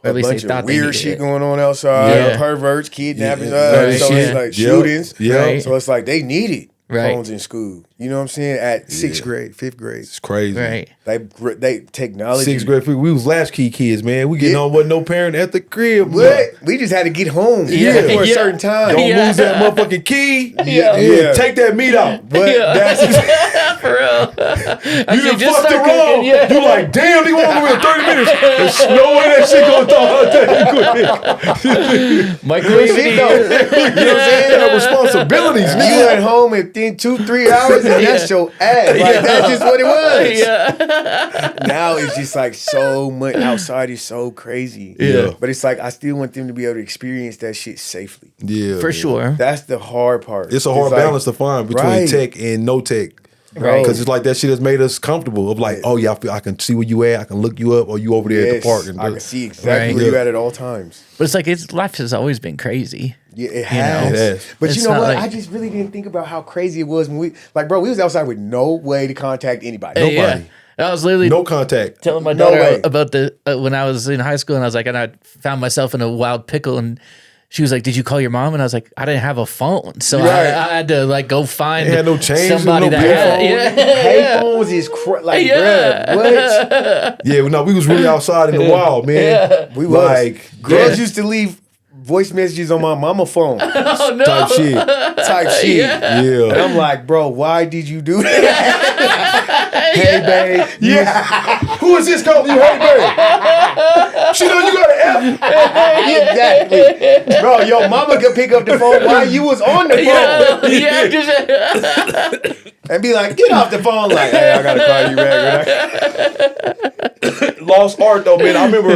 at a least bunch they thought of they weird needed shit it. going on outside, perverts, kidnapping, so it's like shootings. Right. So it's like they needed Right. phones in school. You know what I'm saying? At 6th grade, 5th grade. It's crazy. Right. They technology. 6th grade, we was latchkey kids, man. We getting on with no parent at the crib. What? We just had to get home for a certain time. Don't lose that motherfucking key. Yeah. Take that meat out. But that's For real. you done fucked it wrong. You like, damn, they want me in 30 minutes. There's no way that shit gonna thaw out that quick. Microwave you it. know what I'm saying? Have responsibilities, You nigga. at home within 2-3 hours and that's your ass. Like that's just what it was. Yeah. Now it's just like so much outside is so crazy. Yeah. But it's like I still want them to be able to experience that shit safely. Yeah. For sure. That's the hard part. It's a hard like, balance to find between tech and no tech. Right. Because it's like that shit has made us comfortable of like, oh yeah, I can see where you at, I can look you up, or you over there at the park. And I can see exactly where you at all times. But it's like life has always been crazy. Yeah, it has. It has. But It's you know not what? like- I just really didn't think about how crazy it was when we we was outside with no way to contact anybody. Nobody. Nobody. I was literally No contact. telling my No daughter way. about the when I was in high school, and I was like, and I found myself in a wild pickle, and she was like, "Did you call your mom?" And I was like, "I didn't have a phone, so I had to like go find They had no change, somebody no that had." Payphones is bruh, what? Yeah, no, we was really outside in the wild, man. We was. Like Girls used to leave voice messages on my mama phone Oh no! type shit. type shit. And Yeah. I'm like, bro, why did you do that? Hey, babe. Yeah. Who is this calling you? Hey, babe. She know you got an F. Exactly. Bro, your mama could pick up the phone while you was on the phone. And be like, get off the phone. Like, hey, I gotta call you back. Lost art though, man. I remember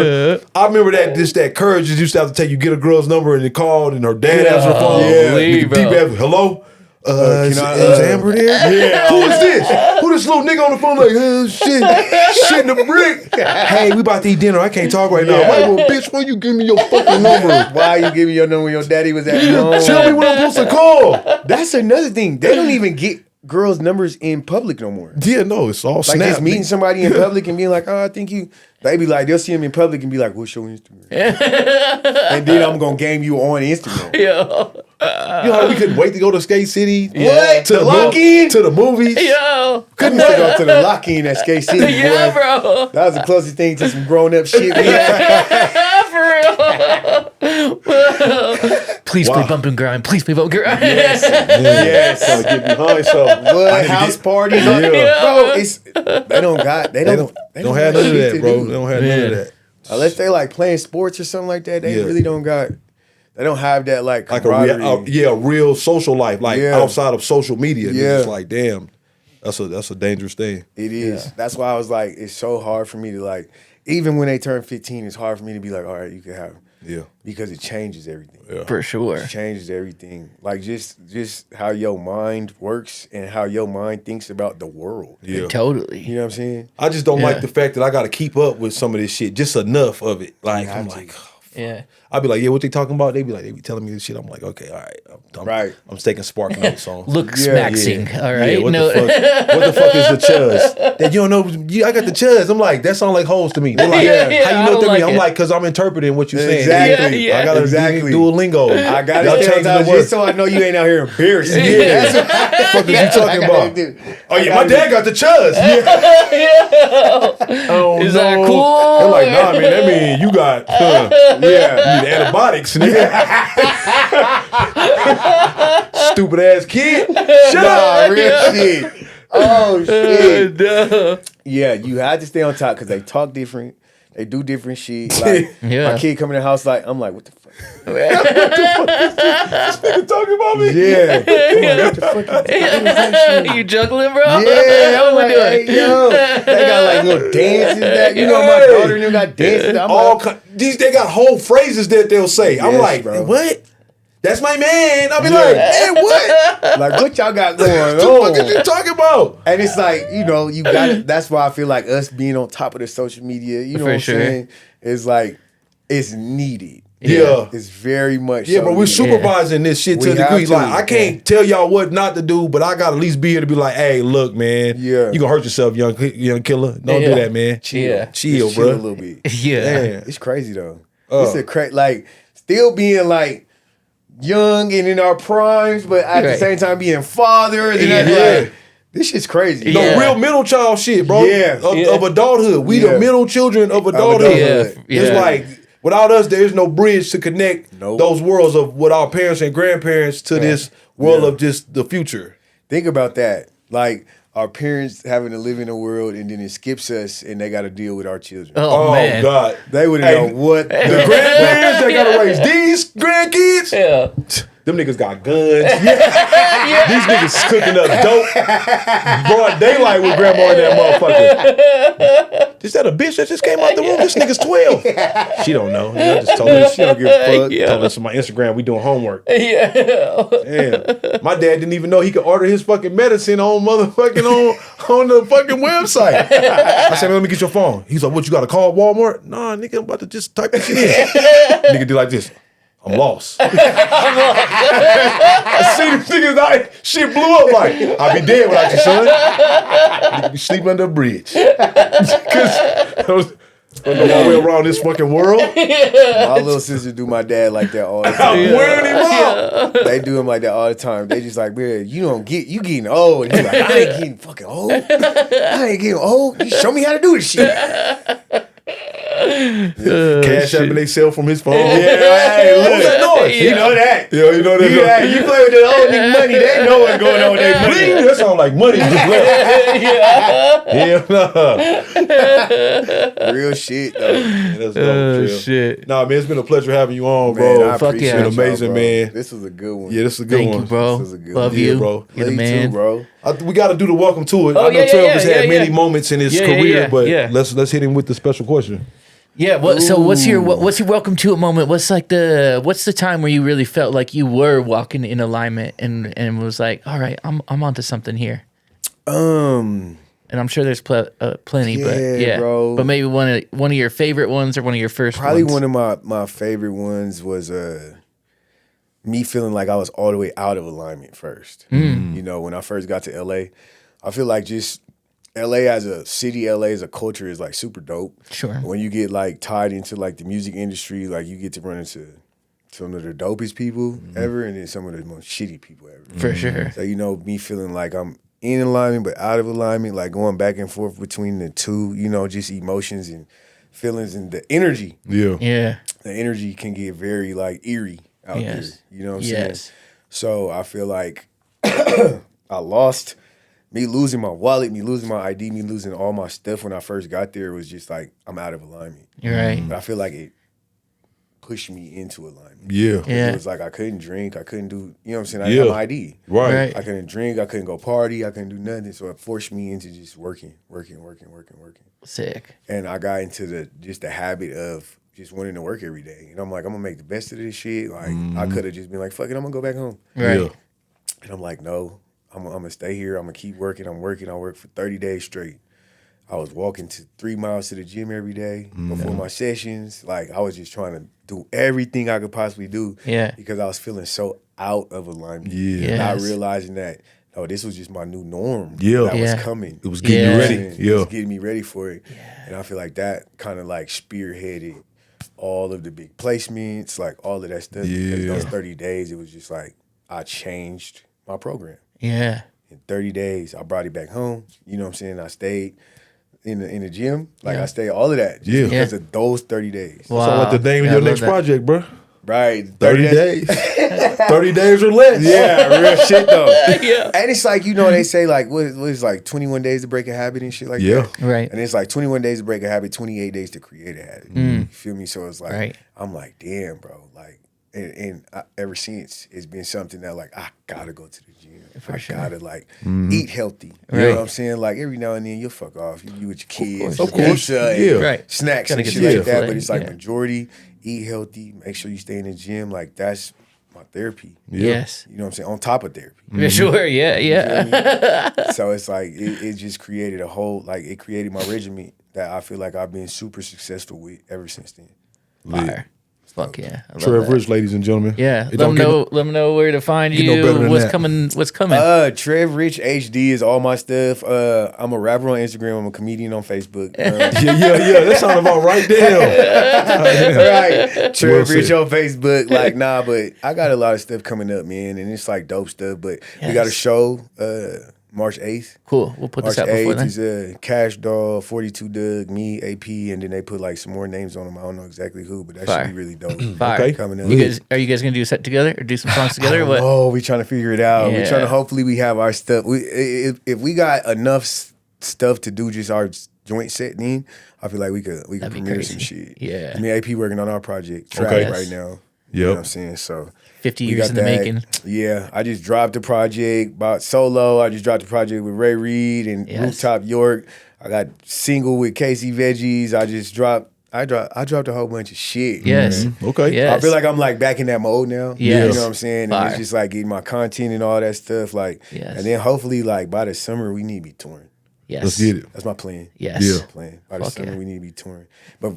that courage you used to have to take. You get a girl's number and you called, and her dad answered the phone. Believe, Deep bro. after, hello. Is Amber there? Yeah. Who is this? Who this little nigga on the phone like, shit in the brick? Hey, we about to eat dinner. I can't talk right now. I'm like, well, bitch, why you give me your fucking number? Why you give me your number when your daddy was at home? Tell me when I'm supposed to call. That's another thing. They don't even get girls' numbers in public no more. Yeah, no, it's all Like snap. just meeting somebody in public and being like, oh, I think you. They be like, they'll see him in public and be like, what's your Instagram? And then I'm gonna game you on Instagram. You know how we couldn't wait to go to Skate City? What? To The lock-in? To the movies? Yo, Couldn't used to go to the lock-in at Skate City. yeah, boy. bro. That was the closest thing to some grown-up shit we had. For real. Please play Bump and Grind. Please play Bump and Grind. Yes. So get behind something. What? House parties? Yeah. Bro, they don't have They don't have none of that, bro. They don't have none of that. Unless they like playing sports or something like that, they really don't got. They don't have that like camaraderie. a real social life, like outside of social media. Yeah, it's like damn, that's a dangerous thing. It is. That's why I was like, it's so hard for me to like. Even when they turn 15, it's hard for me to be like, all right, you can have them. Yeah, because it changes everything. Yeah. For sure, it changes everything. Like just how your mind works and how your mind thinks about the world. Yeah, totally. You know what I'm saying? I just don't like the fact that I got to keep up with some of this shit. Just enough of it. Like I'm like. Yeah, I'd be like, yeah, what they talking about? They be telling me this shit. I'm like, okay, all right. I'm taking spark notes on. Look, smaxing. All right. Yeah, what the fuck is the chuzz? That you don't know? I got the chuzz. I'm like, that sound like hoes to me. They're like, how you know to me? I'm like, because I'm interpreting what you're saying. Exactly. I gotta Duolingo. I gotta change the word so I know you ain't out here embarrassing. Yeah. What the fuck is you talking about? Oh yeah, my dad got the chuzz. Oh, is that cool? I'm like, nah, man. That mean you got. You need antibiotics, nigga. Stupid ass kid. Shut up. Real shit. Oh shit. Yeah, you had to stay on top because they talk different. They do different shit. Like my kid coming in the house, like I'm like, what the fuck? This nigga talking about me? Yeah. Like, what the fuck is that shit? You juggling, bro? Yeah, I'm like, hey, yo. They got like little dances that you know my daughter and them got dances. I'm like, they got whole phrases that they'll say. I'm like, bro. What? That's my man. I'll be like, man, what? Like, what y'all got going on? What the fuck are you talking about? And it's like, you know, you got it. That's why I feel like us being on top of the social media, you know what I'm saying? It's like, it's needed. Yeah. It's very much but we're supervising this shit to a degree. Like, I can't tell y'all what not to do, but I got to at least be here to be like, hey, look, man. Yeah. You gonna hurt yourself, young killer. Don't do that, man. Chill, bro. Chill a little bit. Yeah. It's crazy, though. It's like, still being like, young and in our primes, but at the same time being fathers. And like, this shit's crazy. No, real middle child shit, bro. Of adulthood. We the middle children of adulthood. It's like, without us, there's no bridge to connect those worlds of what our parents and grandparents to this world of just the future. Think about that. Like, our parents having to live in a world and then it skips us and they got to deal with our children. Oh man. God. They wouldn't know what. The grandparents, they got to raise these grandkids. Yeah. Them niggas got guns. These niggas cooking up dope. Broad daylight with grandma and that motherfucker. Is that a bitch that just came out the room? This nigga's 12. She don't know. I just told her she don't give a fuck. Told us on my Instagram we doing homework. Yeah. Damn. My dad didn't even know he could order his fucking medicine on motherfucking on the fucking website. I said, let me get your phone. He's like, what, you got to call Walmart? Nah, nigga, I'm about to just type this shit in. Nigga did like this. I'm lost. I see them niggas like shit blew up like I'll be dead without you, son. Nigga be sleeping under a bridge. Cause I don't know my way around this fucking world. My little sister do my dad like that all the time. I'm wearing him out. They do him like that all the time. They just like, man, you getting old. And he's like, I ain't getting fucking old. I ain't getting old. You show me how to do this shit. Cash app and they sell from his phone. Hey, look. What's that noise? You know that. Yeah, you know that. You play with the old nigga money, they know what's going on with their money. That sound like money just left. Real shit, though. That's dope, shit. Nah, man, it's been a pleasure having you on, bro. Man, I appreciate It's been amazing, y'all, man. This was a good one. Yeah, this is a good Thank one. you, bro. This was a good Love one. you, Yeah, bro. You're the Love you man, too, bro. We got to do the welcome to it. Oh, I know yeah, Trev yeah, has yeah, had many yeah. moments in his Yeah, career, yeah, but yeah. let's hit him with the special question. Yeah. So what's your welcome to it moment? What's the time where you really felt like you were walking in alignment and was like, all right, I'm onto something here. And I'm sure there's plenty, but yeah, bro. But maybe one of your favorite ones or one of your first Probably ones. one of my favorite ones was me feeling like I was all the way out of alignment first. You know, when I first got to LA, I feel like just LA as a city, LA as a culture is like super dope. Sure. When you get like tied into like the music industry, like you get to run into some of the dopest people ever and then some of the most shitty people ever. For sure. So, you know, me feeling like I'm in alignment but out of alignment, like going back and forth between the two, you know, just emotions and feelings and the energy. Yeah. Yeah. The energy can get very like eerie out there. You know what I'm saying? Yes. So I feel like I lost me losing my wallet, me losing my ID, me losing all my stuff when I first got there was just like, I'm out of alignment. You're right. But I feel like it pushed me into alignment. Yeah. Yeah. It was like I couldn't drink, I couldn't do, you know what I'm saying? I Yeah. didn't have my ID. Right. I couldn't drink, I couldn't go party, I couldn't do nothing. So it forced me into just working. Sick. And I got into the habit of just wanting to work every day. And I'm like, I'm gonna make the best of this shit. Like I could have just been like, fuck it, I'm gonna go back home. Right. Yeah. And I'm like, no, I'm gonna stay here. I'm gonna keep working. I'm working. I worked for 30 days straight. I was walking 3 miles to the gym every day before my sessions. Like I was just trying to do everything I could possibly do. Yeah. Because I was feeling so out of alignment. Yeah. Not Yes. realizing that, no, this was just my new norm. Yeah. That Yeah. was coming. It was getting Yeah. you ready. It Yeah. was getting me ready for it. And I feel like that kind of like spearheaded all of the big placements, like all of that stuff. Because Yeah. those 30 days, it was just like I changed my program. Yeah. In 30 days, I brought it back home. You know what I'm saying? I stayed in the gym. Like I stayed all of that just Yeah. because of those 30 days. Wow. So like the name of Yeah, your I next love that. project, bro. Right. 30 days. 30 days or less. Yeah, real shit though. Yeah. And it's like, you know, they say like, what is like 21 days to break a habit and shit like Yeah. that. Right. And it's like 21 days to break a habit, 28 days to create a habit. You feel me? So it's like, Right. I'm like, damn, bro. Like, ever since, it's been something that like, I gotta go to the gym. I gotta like eat healthy. You know Right. what I'm saying? Like every now and then you'll fuck off. You with your kids. Of course. pizza and Yeah. Right. snacks Gotta and get shit the like Chick-fil-A, that. But it's like yeah. majority, eat healthy, make sure you stay in the gym. Like that's my therapy. Yes. You know what I'm saying? On top of therapy. For sure. Yeah. Yeah. So it's like it just created a whole it created my regimen that I feel like I've been super successful with ever since then. Fire. Fuck yeah. I love Trev that. Rich, ladies and gentlemen. Yeah. It Let them don't know. Let them know where to find get no better you. than What's that. coming? What's coming? Trev Rich HD is all my stuff. I'm a rapper on Instagram. I'm a comedian on Facebook. Yeah. That sounds about right there. Right. Trev Well Rich said. on Facebook. Like, nah, but I got a lot of stuff coming up, man, and it's like dope stuff. But we got a Yes. show March 8th. Cool. We'll put March this out before 8th then. is Cash Doll, 42 Doug, me, AP, and then they put like some more names on them. I don't know exactly who, but that Fire. should be really dope. Fire. Okay. Coming up. You guys, are you guys gonna do a set together or do some songs together? Or what? Oh, we trying to figure it out. Yeah. We're trying to hopefully we have our stuff. If we got enough stuff to do just our joint set, then I feel like we could That'd be premiere some crazy. shit. Yeah. Me and AP working on our project Track Okay. right now. Yep. You know what I'm saying? So 50 we years got in the that. making. Yeah, I just dropped the project about solo. I just dropped the project with Ray Reed and Yes. Rooftop York. I got single with Casey Veggies. I dropped a whole bunch of shit. Yes. man. Okay. Yes. I feel like I'm like back in that mode now. Yes. You know what I'm saying? And Fire. it's just like getting my content and all that stuff. Like, Yes. and then hopefully like by the summer we need to be touring. Yes. Let's get it. That's my plan. Yes. Yeah. Plan. By the Fuck summer yeah. we need to be touring. But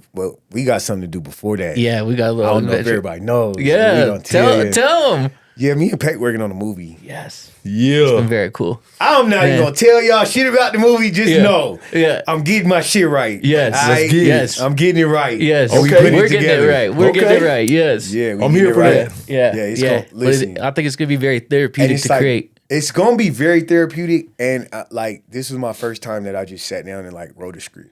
we got something to do before that. Yeah, we got a I little. don't know if adventure. everybody knows. We Yeah. gonna tell you. Tell them. Yeah, me and Pape working on a movie. Yes. Yeah. Very cool. I'm not even Man. gonna tell y'all shit about the movie. Just Yeah. know, Yeah. I'm getting my shit right. Yes. All Let's right? get it. Yes. I'm getting it right. Yes. And we Okay. put We're it getting together. it right. We're getting it right. Yes. Yeah, we I'm getting here it for right. that. Yeah. Yeah, it's yeah. gonna- listen. I think it's gonna be very And therapeutic it's to like create. it's gonna be very therapeutic. And like this was my first time that I just sat down and like wrote a script.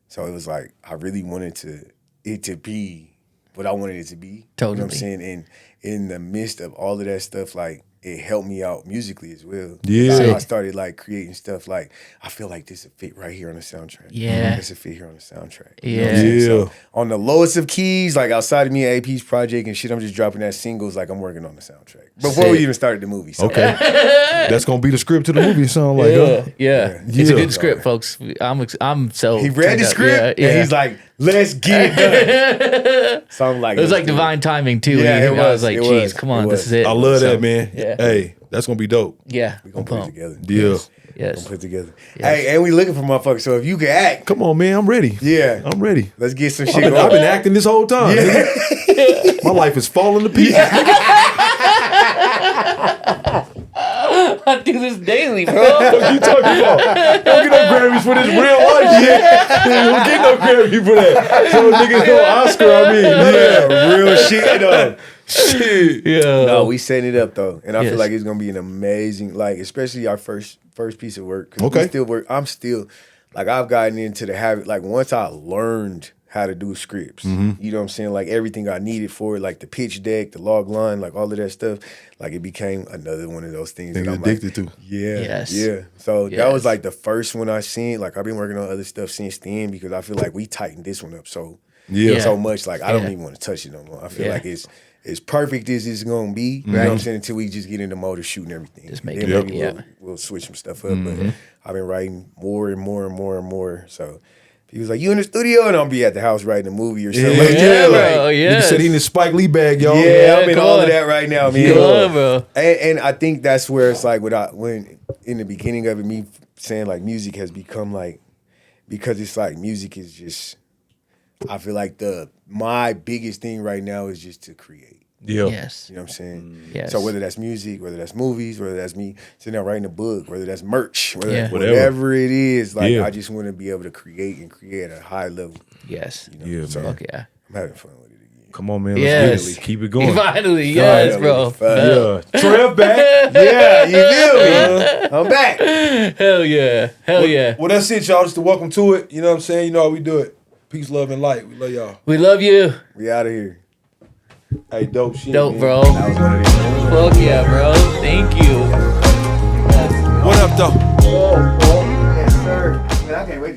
So it was like I really wanted it to be what I wanted it to be. You know what I'm Totally. saying? And in the midst of all of that stuff, like it helped me out musically as well. Yeah. So I Sick. started like creating stuff like I feel like this would fit right here on the soundtrack. Yeah. This would fit here on the soundtrack. You know what I'm Yeah. saying? So Yeah. on the lowest of keys, like outside of me and AP's project and shit, I'm just dropping that singles like I'm working on the soundtrack. Before we Sick. even started the movie. So Okay. That's gonna be the script to the movie. It sound like, huh? Yeah. It's a Yeah. good script, folks. I'm so. he read turned the up. script Yeah. and he's like, let's get it done. So I'm like, It was like let's do divine timing too. Yeah, I it was was, like, it geez, was, come on, it this was. is it. I love So, that, man. Yeah. Hey, that's gonna be dope. Yeah. We're gonna put it together. Yeah. Yes. Put it together. Hey, and we looking for motherfuckers. So if you can act, Come on, man. I'm ready. yeah, I'm ready. let's get some shit I've going. been acting this whole time. nigga. My life is falling to pieces. I do this daily, bro. What you talking about? Don't get no Grammys for this real life shit. Don't get no Grammy for that. So niggas no Oscar, I mean. Yeah, real shit though. Shit. Yeah. No, we setting it up though, and I Yes. feel like it's gonna be an amazing, like especially our first piece of work. 'Cause Okay. we still work. I'm still like I've gotten into the habit. Like once I learned how to do scripts. You know what I'm saying? Like everything I needed for it, like the pitch deck, the log line, like all of that stuff. Like it became another one of those things that I'm addicted like, to. Yeah, Yes. yeah. So that was Yes. like the first one I seen. Like I've been working on other stuff since then because I feel like we tightened this one up so much. Like I don't even want to touch it no more. I feel like it's as perfect as it's gonna be. You know what I'm saying? Until we just get in the mode of shooting everything. Just make then it maybe we'll switch some stuff up. But I've been writing more and more and more and more. So he was like, "You in the studio?" And I'll be at the house writing a movie or something like that. bro. Nigga said he in his Spike Lee bag, y'all. Yeah, I'm in come all on. of that right now, man. Come on, bro. And I think that's where it's like when in the beginning of it, me saying like music has become like, because it's like music is just, I feel like my biggest thing right now is just to create. Yeah. Yes. You know what I'm saying? Yes. So whether that's music, whether that's movies, whether that's me sitting there writing a book, whether that's merch, Whatever. whatever it is, like Yeah. I just want to be able to create at a high level. Yes. You know? Yeah, So man. Fuck yeah. I'm having fun with it again. Come on, man. Yes. Let's get it. Keep it going. Finally, yes, bro. Finally. Yeah. Trev back. Yeah, you feel me? I'm back. Hell yeah. Hell yeah. Well, that's it, y'all. Just to welcome to it. You know what I'm saying? You know how we do it. Peace, love, and light. We love y'all. We love you. We out of here. Hey, dope shit. Dope, man. bro. That was one of these. Fuck yeah, bro. Thank you. What up, though? Oh, yes, sir. Man, I can't wait to